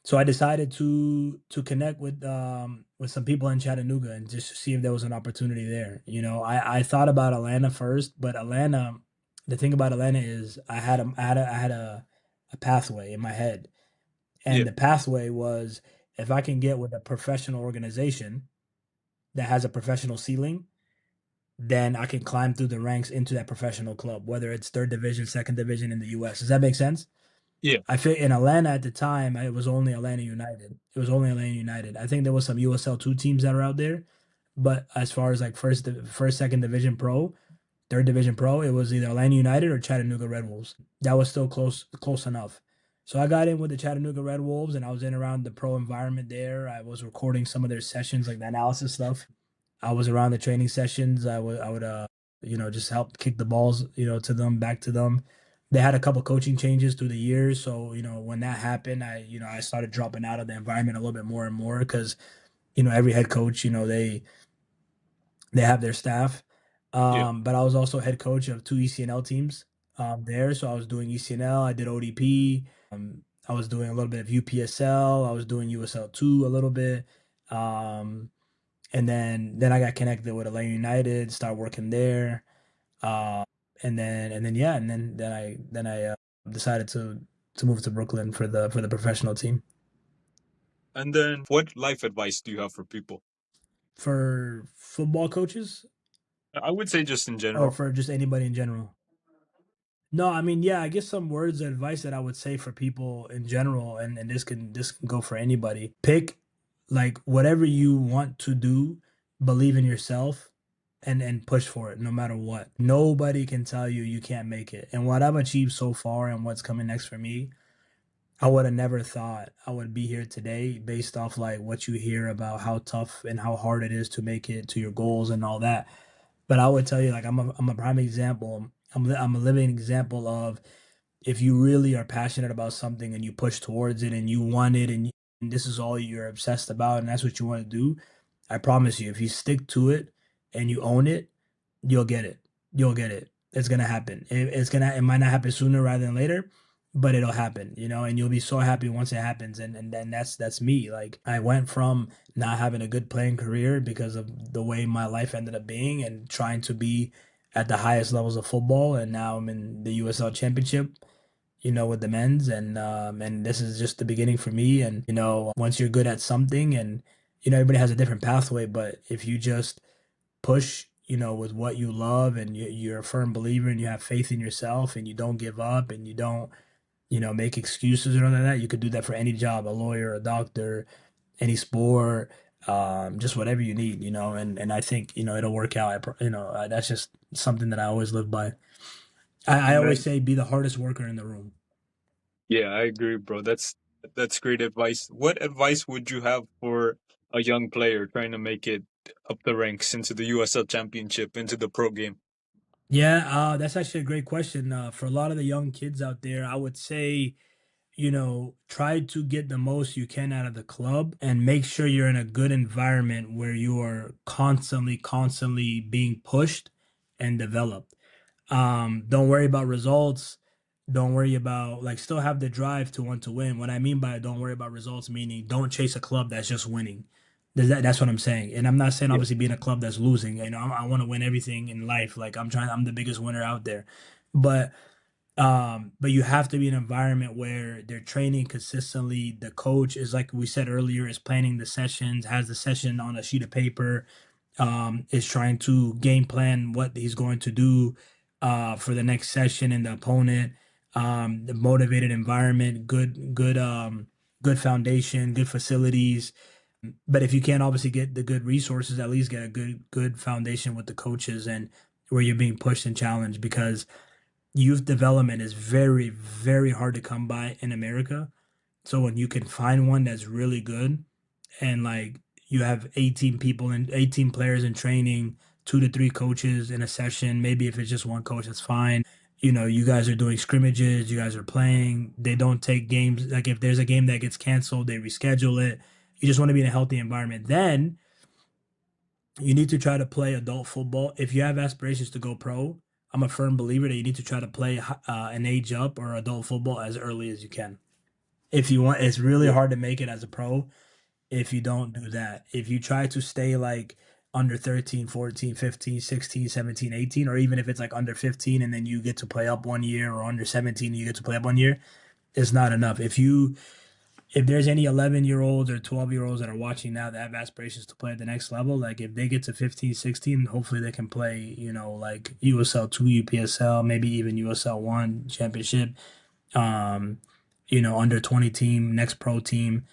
So I decided to connect with some people in Chattanooga and just see if there was an opportunity there. I thought about Atlanta first, but Atlanta, the thing about Atlanta is I had a pathway in my head, Yeah, and the pathway was if I can get with a professional organization that has a professional ceiling, then I can climb through the ranks into that professional club, whether it's third division, second division in the US. Does that make sense? yeah, I fit in Atlanta at the time. It was only Atlanta United. It was only Atlanta United. I think there was some USL two teams that are out there, but as far as like first, second division pro, third division pro, it was either Atlanta United or Chattanooga Red Wolves. That was still close enough. So I got in with the Chattanooga Red Wolves, and I was in around the pro environment there. I was recording some of their sessions, like the analysis stuff. I was around the training sessions. I would just help kick the balls, to them, back to them. They had a couple coaching changes through the years, so when that happened, I started dropping out of the environment a little bit more and more because every head coach, they have their staff. yeah. But I was also head coach of two ECNL teams there, so I was doing ECNL. I did ODP. I was doing a little bit of UPSL. I was doing USL two a little bit. Um, and then I got connected with Atlanta United, started working there. And then yeah, and then I decided to move to Brooklyn for the professional team. And then, what life advice do you have for people? For football coaches I would say just in or general. for just anybody in general? No, I mean, yeah, I guess some words of advice that I would say for people in general, and this can go for anybody. Pick like whatever you want to do, believe in yourself and push for it no matter what. Nobody can tell you you can't make it. And what I've achieved so far and what's coming next for me, I would have never thought I would be here today based off like what you hear about how tough and how hard it is to make it to your goals and all that. But I would tell you, like, I'm a prime example. I'm a living example of if you really are passionate about something and you push towards it and you want it and this is all you're obsessed about and that's what you want to do, I promise you, if you stick to it and you own it, you'll get it. You'll get it. It's gonna happen. It might not happen sooner rather than later, but it'll happen, and you'll be so happy once it happens. And then that's me. Like I went from not having a good playing career because of the way my life ended up being and trying to be at the highest levels of football, and now I'm in the USL Championship, with the men's, and this is just the beginning for me. And once you're good at something, and everybody has a different pathway, but if you just push, with what you love and you're a firm believer and you have faith in yourself and you don't give up and you don't, make excuses or anything like that, you could do that for any job, a lawyer, a doctor, any sport, just whatever you need, and I think, it'll work out. That's just something that I always live by. I And always then, say be the hardest worker in the room. yeah, I agree, bro. That's great advice. What advice would you have for a young player trying to make it up the ranks into the USL Championship, into the pro game? Yeah, that's actually a great question. For a lot of the young kids out there, I would say, try to get the most you can out of the club and make sure you're in a good environment where you are constantly being pushed and developed. Don't worry about results. Don't worry about like still have the drive to want to win. What I mean by don't worry about results, meaning don't chase a club that's just winning. That's what I'm saying. And I'm not saying Yeah, obviously being a club that's losing. I want to win everything in life. Like I'm the biggest winner out there. But but you have to be in an environment where they're training consistently. The coach is like we said earlier, is planning the sessions, has the session on a sheet of paper, is trying to game plan what he's going to do for the next session and the opponent. The motivated environment, good foundation, good facilities. But if you can't obviously get the good resources, at least get a good foundation with the coaches and where you're being pushed and challenged because youth development is very, very hard to come by in America. So when you can find one that's really good and like you have 18 people and 18 players in training, two to three coaches in a session, maybe if it's just one coach, that's fine. You guys are doing scrimmages, you guys are playing. They don't take games. Like if there's a game that gets canceled, they reschedule it. You just want to be in a healthy environment. Then you need to try to play adult football. If you have aspirations to go pro, I'm a firm believer that you need to try to play an age up or adult football as early as you can. If you want, it's really Yeah, hard to make it as a pro if you don't do that. If you try to stay like under 13, 14, 15, 16, 17, 18, or even if it's like under 15 and then you get to play up 1 year, or under 17 and you get to play up 1 year, it's not enough. If there's any 11-year-olds or 12-year-olds that are watching now that have aspirations to play at the next level, like if they get to 15, 16, hopefully they can play, like USL 2, UPSL, maybe even USL 1 championship, um, under 20 team, next pro team,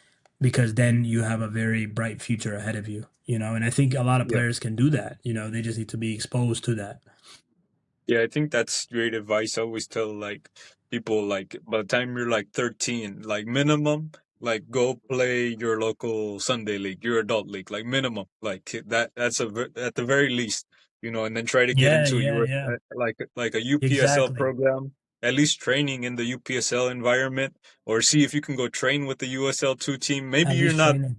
because then you have a very bright future ahead of you, and I think a lot of yeah. players can do that. They just need to be exposed to that. Yeah, I think that's great advice. I always tell like people like by the time you're like 13, like minimum, like go play your local Sunday league, your adult league, like minimum, like that's at the very least, and then try to get Yeah, into yeah, your yeah. like a UPSL Exactly. program, at least training in the UPSL environment, or see if you can go train with the USL 2 team. Maybe At you're least not training.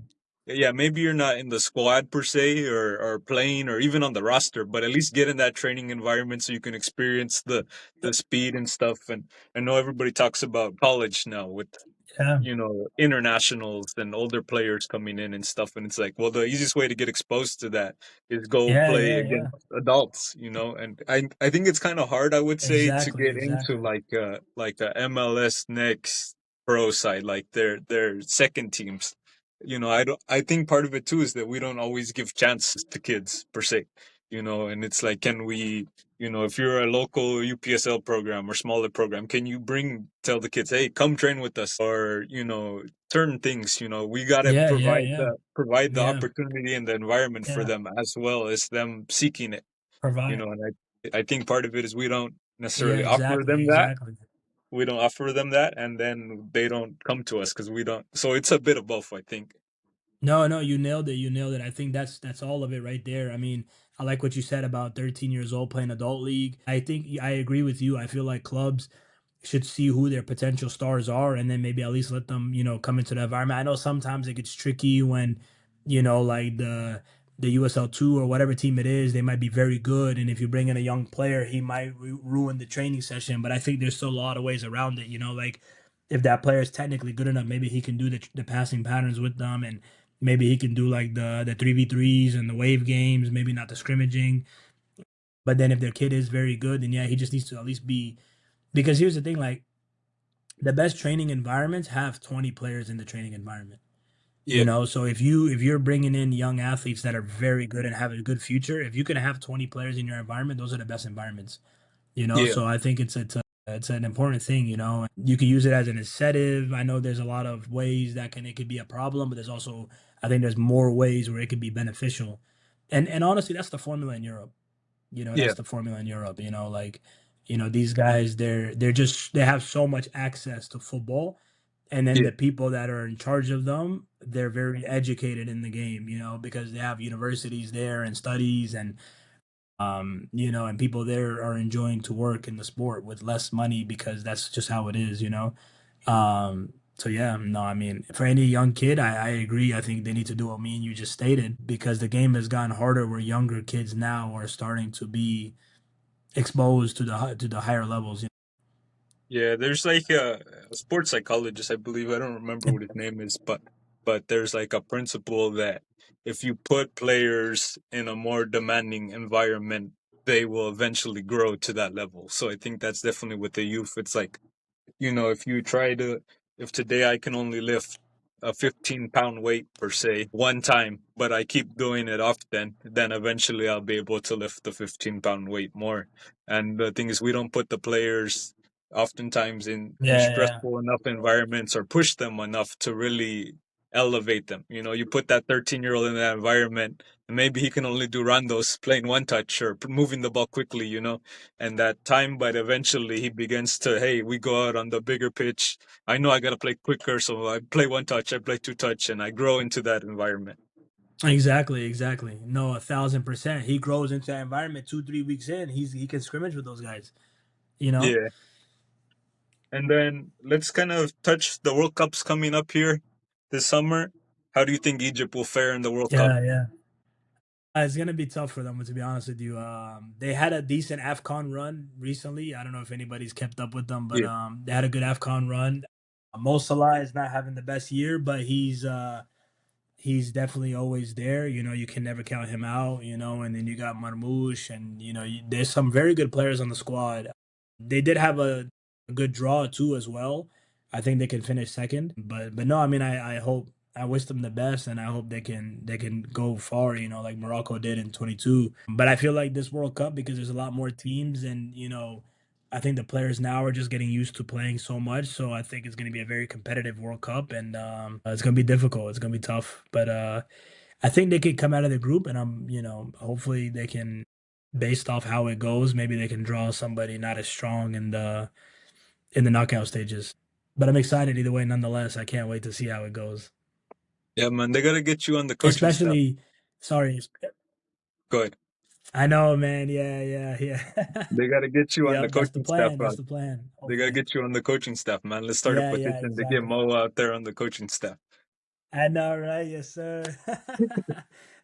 yeah, maybe you're not in the squad per se or playing or even on the roster, but at least get in that training environment so you can experience the speed and stuff. And I know everybody talks about college now with Yeah, internationals and older players coming in and stuff, and it's like, well, the easiest way to get exposed to that is go yeah, play yeah, yeah. against adults, and I think it's kind of hard, I would say, to Exactly, get into exactly. like a MLS next pro side, like their second teams. I think part of it too is that we don't always give chances to kids per se, and it's like, can we, if you're a local UPSL program or smaller program, can you tell the kids, hey, come train with us, or certain things. We got to Yeah, yeah, yeah, provide the yeah, opportunity and the environment for yeah. them as well as them seeking it. Provide. And I think part of it is we don't Yeah, necessarily offer exactly, them that. exactly. We don't offer them that, and then they don't come to us because we don't. So it's a bit of both, I think. No, no, you nailed it. You nailed it. I think that's all of it right there. I mean, I like what you said about 13 years old playing adult league. I think I agree with you. I feel like clubs should see who their potential stars are and then maybe at least let them, come into the environment. I know sometimes it gets tricky when, like the USL 2 or whatever team it is, they might be very good. And if you bring in a young player, he might ruin the training session. But I think there's still a lot of ways around it, like if that player is technically good enough, maybe he can do the passing patterns with them, and maybe he can do like the 3v3s and the wave games, maybe not the scrimmaging. But then if their kid is very good, then yeah, he just needs to at least be, because here's the thing, like the best training environments have 20 players in the training environment. Yeah, So if you're bringing in young athletes that are very good and have a good future, if you can have 20 players in your environment, those are the best environments. yeah, So I think it's an important thing. You can use it as an incentive. I know there's a lot of ways that it could be a problem, but there's also, I think there's more ways where it could be beneficial. And honestly, that's the formula in Europe. yeah, That's the formula in Europe. Like, these guys, they have so much access to football, and then yeah, the people that are in charge of them, they're very educated in the game, because they have universities there and studies, and and people there are enjoying to work in the sport with less money because that's just how it is. So yeah, no, I mean, for any young kid, I agree. I think they need to do what me and you just stated, because the game has gotten harder where younger kids now are starting to be exposed to the higher levels. yeah. There's like a sports psychologist, I believe. I don't remember what his name is, but there's like a principle that if you put players in a more demanding environment, they will eventually grow to that level. So I think that's definitely with the youth. It's like, if you try to, if today I can only lift a 15-pound weight per se one time, but I keep doing it often, then eventually I'll be able to lift the 15-pound weight more. And the thing is, we don't put the players oftentimes in Yeah, yeah. stressful enough environments or push them enough to really elevate them. You put that 13-year-old in that environment, and maybe he can only do randos playing one touch or moving the ball quickly, and that time, but eventually he begins to, hey, we go out on the bigger pitch. I know I got to play quicker, so I play one touch, I play two touch, and I grow into that environment. Exactly, exactly. No, 1,000%. He grows into that environment 2, 3 weeks in. He can scrimmage with those guys. You know. Yeah. And then let's kind of touch the World Cup's coming up here this summer. How do you think Egypt will fare in the World Cup? Yeah, yeah. It's gonna be tough for them, to be honest with you. They had a decent AFCON run recently. I don't know if anybody's kept up with them, but Yeah. they had a good AFCON run. Mo Salah is not having the best year, but he's definitely always there. You know, you can never count him out. You know, and then you got Marmoush, and there's some very good players on the squad. They did have a good draw too as well. I think they can finish second, but no, I mean, I hope I wish them the best, and I hope they can go far. You know, like Morocco did in 22. But I feel like this World Cup, because there's a lot more teams, and I think the players now are just getting used to playing so much. So I think it's going to be a very competitive World Cup, and it's going to be difficult. It's going to be tough, but I think they could come out of the group, and hopefully they can, based off how it goes, maybe they can draw somebody not as strong in the knockout stages. But I'm excited either way, nonetheless. I can't wait to see how it goes. Yeah, man, they gotta get you on the coaching staff. Especially, sorry, Go ahead. I know, man. Yeah, yeah, yeah. They gotta get you on the Yep, that's the coaching staff. plan. That's the plan. They gotta Hopefully. get you on the coaching staff, man. Let's start a Yeah, yeah, petition to get exactly. Mo out there on the coaching staff. I know, right? Yes, sir.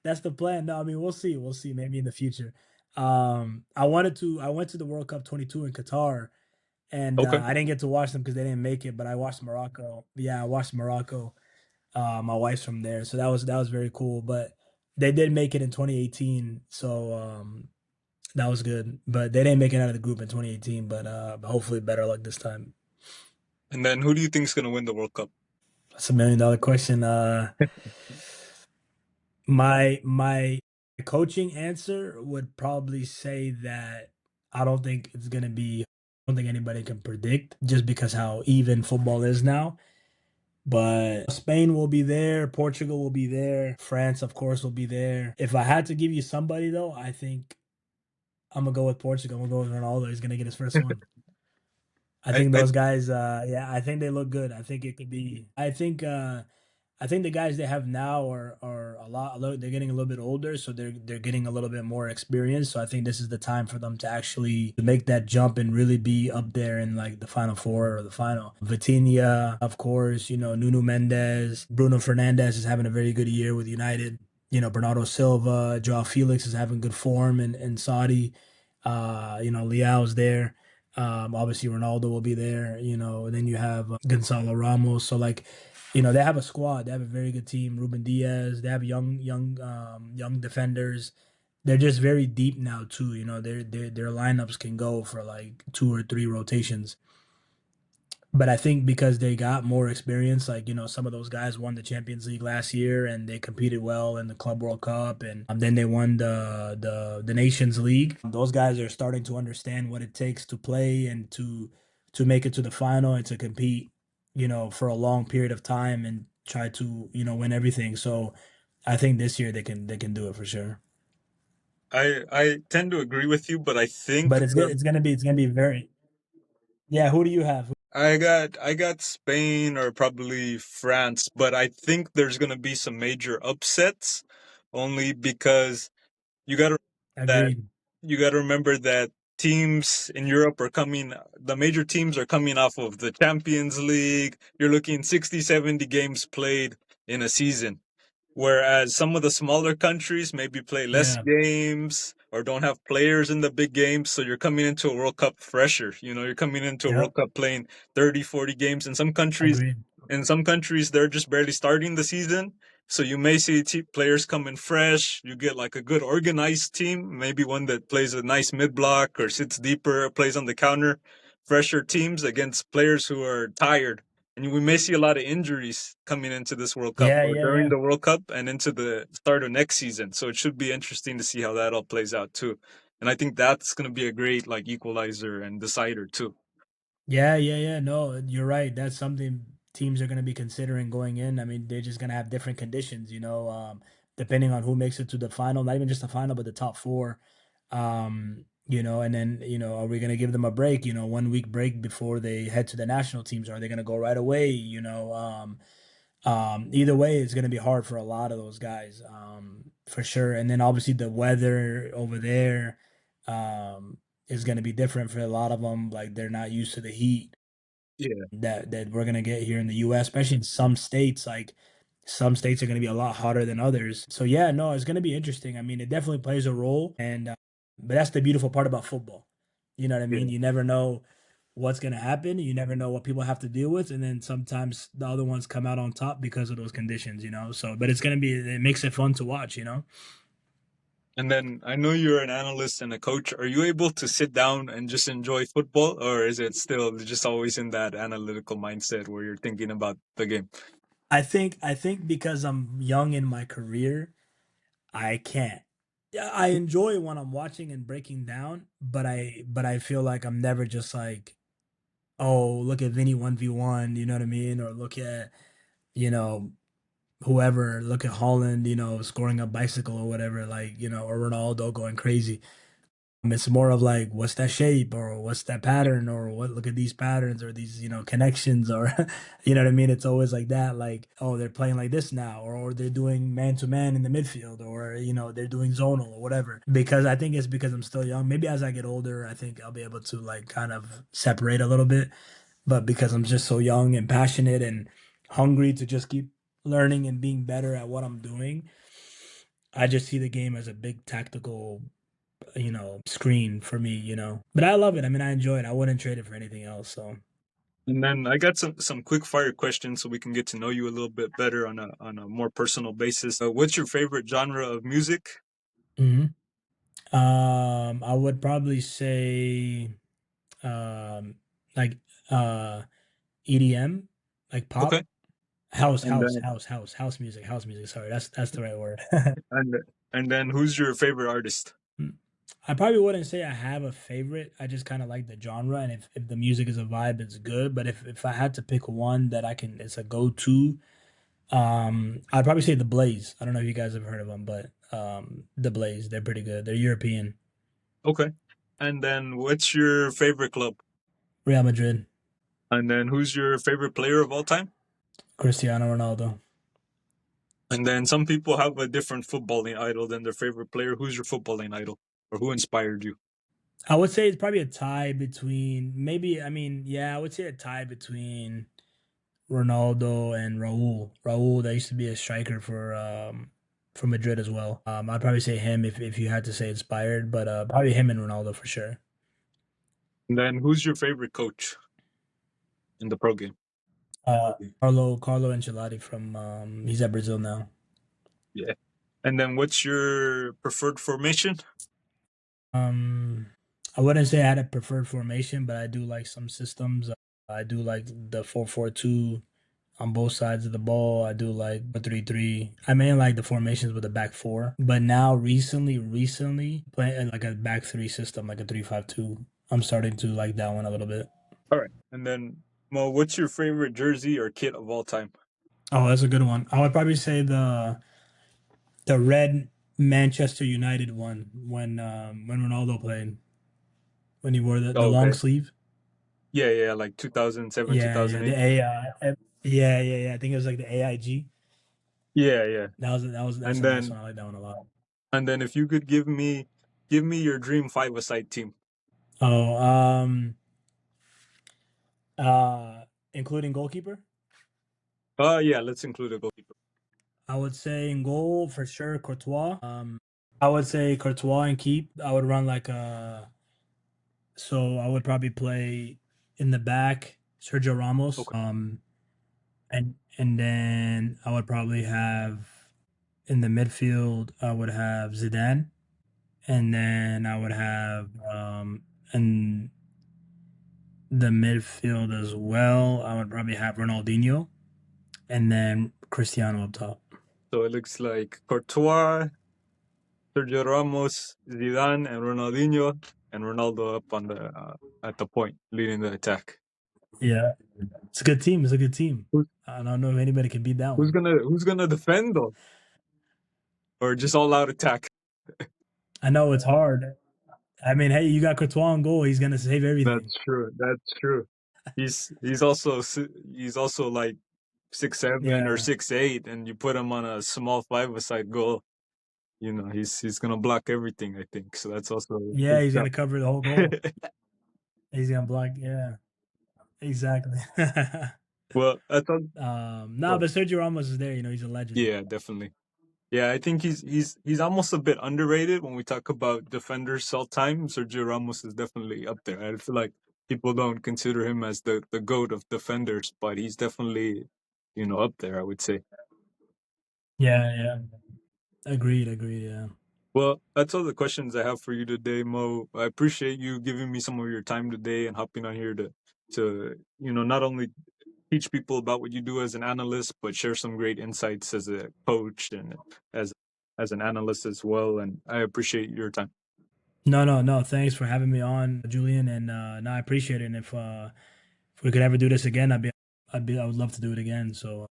That's the plan. No, I mean, we'll see. We'll see. Maybe in the future. I went to the World Cup 22 in Qatar, and Okay. I didn't get to watch them because they didn't make it. But I watched Morocco. Yeah, I watched Morocco. My wife's from there, so that was very cool. But they did make it in 2018, so that was good. But they didn't make it out of the group in 2018. But hopefully, better luck this time. And then who do you think's gonna win the World Cup? That's $1 million question. My coaching answer would probably say that I don't think it's gonna be. I don't think anybody can predict, just because how even football is now. But Spain will be there, Portugal will be there, France, of course, will be there. If I had to give you somebody though, I think I'm gonna go with Portugal. I'm gonna go with Ronaldo. He's gonna get his first one. I think I those guys, yeah, I think they look good. I think it could be. I think the guys they have now are they're getting a little bit older, so they're getting a little bit more experience. So I think this is the time for them to actually make that jump and really be up there in like the final four or the final. Vitinha, of course, Nuno Mendes, Bruno Fernandes is having a very good year with United. Bernardo Silva, Joao Felix is having good form in Saudi. Leao's there. Obviously Ronaldo will be there, and then you have Gonzalo Ramos. So like, they have a squad. They have a very good team. Ruben Diaz. They have young defenders. They're just very deep now too. Their lineups can go for like two or three rotations. But I think because they got more experience, like some of those guys won the Champions League last year and they competed well in the Club World Cup, and then they won the Nations League. Those guys are starting to understand what it takes to play and to make it to the final and to compete, for a long period of time and try to win everything. So I think this year they can do it for sure. I tend to agree with you, but I think But it's good. It's gonna be very. Yeah. Who do you have? I got Spain or probably France, but I think there's gonna be some major upsets, only because you gotta that Agreed. you gotta remember that teams in Europe are coming the major teams are coming off of the Champions League. You're looking 60, 70 games played in a season. Whereas some of the smaller countries maybe play less Yeah. games or don't have players in the big games. So you're coming into a World Cup fresher. You're coming into a World Yep. Cup playing 30, 40 games. Agreed. In some countries, they're just barely starting the season. So you may see players coming fresh. You get like a good organized team, maybe one that plays a nice mid block or sits deeper, plays on the counter. Fresher teams against players who are tired, and we may see a lot of injuries coming into this World Cup Yeah. or Yeah. during Yeah. the World Cup and into the start of next season. So it should be interesting to see how that all plays out too. And I think that's going to be a great like equalizer and decider too. Yeah, yeah, yeah. No, you're right. That's something teams are going to be considering going in. I mean, they're just going to have different conditions, depending on who makes it to the final, not even just the final, but the top four. And then, are we going to give them a break, 1 week break before they head to the national teams? Or are they going to go right away? Either way, it's going to be hard for a lot of those guys, for sure. And then obviously the weather over there, is going to be different for a lot of them. Like they're not used to the heat Yeah. that we're going to get here in the U.S., especially in some states. Like Some states are going to be a lot hotter than others. So yeah, no, it's going to be interesting. I mean, it definitely plays a role, and but that's the beautiful part about football. You know what I mean? Yeah. You never know what's going to happen. You never know what people have to deal with, and then sometimes the other ones come out on top because of those conditions. You know, so but it's going to be it makes it fun to watch. You know. And then I know you're an analyst and a coach. Are you able to sit down and just enjoy football, or is it still just always in that analytical mindset where you're thinking about the game? I think because I'm young in my career, I can't. Yeah, I enjoy when I'm watching and breaking down, but I feel like I'm never just like, oh, look at Vinny 1v1, you know what I mean? Or look at, you know, whoever, look at Holland, scoring a bicycle or whatever, like, or Ronaldo going crazy. It's more of like, what's that shape or what's that pattern or what, look at these patterns or these, connections or, you know what I mean? It's always like that, like, oh, they're playing like this now or they're doing man to man in the midfield or, they're doing zonal or whatever. Because I think it's because I'm still young. Maybe as I get older, I think I'll be able to like kind of separate a little bit. But because I'm just so young and passionate and hungry to just keep learning and being better at what I'm doing, I just see the game as a big tactical screen for me, But I love it. I mean, I enjoy it. I wouldn't trade it for anything else. So, And then I got some quick fire questions so we can get to know you a little bit better on a more personal basis. What's your favorite genre of music? mhm. I would probably say, um, like, EDM, like Okay. pop, house, And house, then house, house, house music. Sorry, that's the right word. and and then who's your favorite artist? Mm. I probably wouldn't say I have a favorite. I just kind of like the genre, and if the music is a vibe, it's good. But if I had to pick one that I can, it's a go to. I'd probably say the Blaze. I don't know if you guys have heard of them, but the Blaze, they're pretty good. They're European. Okay. And then what's your favorite club? Real Madrid, And then who's your favorite player of all time? Cristiano Ronaldo. And then some people have a different footballing idol than their favorite player. Who's your footballing idol? Or who inspired you? I would say it's probably a tie between maybe. I mean, yeah, I would say a tie between Ronaldo and Raul. Raul, that used to be a striker for Madrid as well. I'd probably say him if you had to say inspired, but probably him and Ronaldo for sure. And then who's your favorite coach in the pro game? Carlo Ancelotti from he's at Brazil now. Yeah. And then what's your preferred formation? Um, I wouldn't say I had a preferred formation, but I do like some systems. I do like the 4-4-2 on both sides of the ball. I do like the 3-3. I mainly like the formations with the back four. But now recently playing like a back three system, like a 3-5-2. I'm starting to like that one a little bit. All right. And then Mo, what's your favorite jersey or kit of all time? Oh, that's a good one. I would probably say the red Manchester United one when Ronaldo played when he wore the Oh, long okay. sleeve. Yeah, yeah, like 2007, Yeah, yeah, the 2008. yeah. I think it was like the AIG. Yeah, yeah. That's And a nice then one. I like that one a lot. if you could give me your dream five-a-side team. Oh, including goalkeeper. Yeah, let's include a goalkeeper. I would say in goal for sure Courtois. I would say Courtois and keep. I would run like a so I would probably play in the back Sergio Ramos. Okay. And then I would probably have in the midfield I would have Zidane, and then I would have in the midfield as well. I would probably have Ronaldinho, and then Cristiano up top. So it looks like Courtois, Sergio Ramos, Zidane, and Ronaldinho, and Ronaldo up on the at the point, leading the attack. Yeah, it's a good team. It's a good team. Who's, I don't know if anybody can beat that one. who's gonna defend though, or just all out attack? I know it's hard. I mean, hey, you got Courtois on goal. He's gonna save everything. That's true. That's true. He's also he's also like 6'7" or Yeah, 6'8", and you put him on a small five-a-side goal. You know, he's gonna block everything. I think so. That's also a yeah, big he's shot. gonna cover the whole goal. He's gonna block. Yeah, exactly. Well, I thought. No, Oh, but Sergio Ramos is there. He's a legend. yeah, definitely. Yeah, I think he's almost a bit underrated when we talk about defenders all time. Sergio Ramos is definitely up there. I feel like people don't consider him as the goat of defenders, but he's definitely up there. I would say. Yeah, yeah. Agreed, agreed. Yeah. Well, that's all the questions I have for you today, Mo. I appreciate you giving me some of your time today and hopping on here to not only teach people about what you do as an analyst, but share some great insights as a coach and as as an analyst as well. And I appreciate your time. No, no, no. Thanks for having me on, Julian, and no, I appreciate it. And if we could ever do this again, I would love to do it again. So,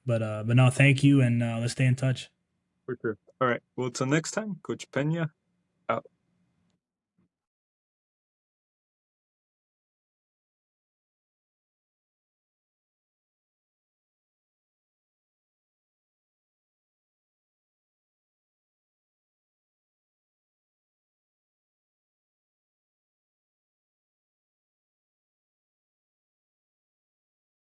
but no, thank you, and let's stay in touch. For sure. All right. Well, till next time, Coach Pena.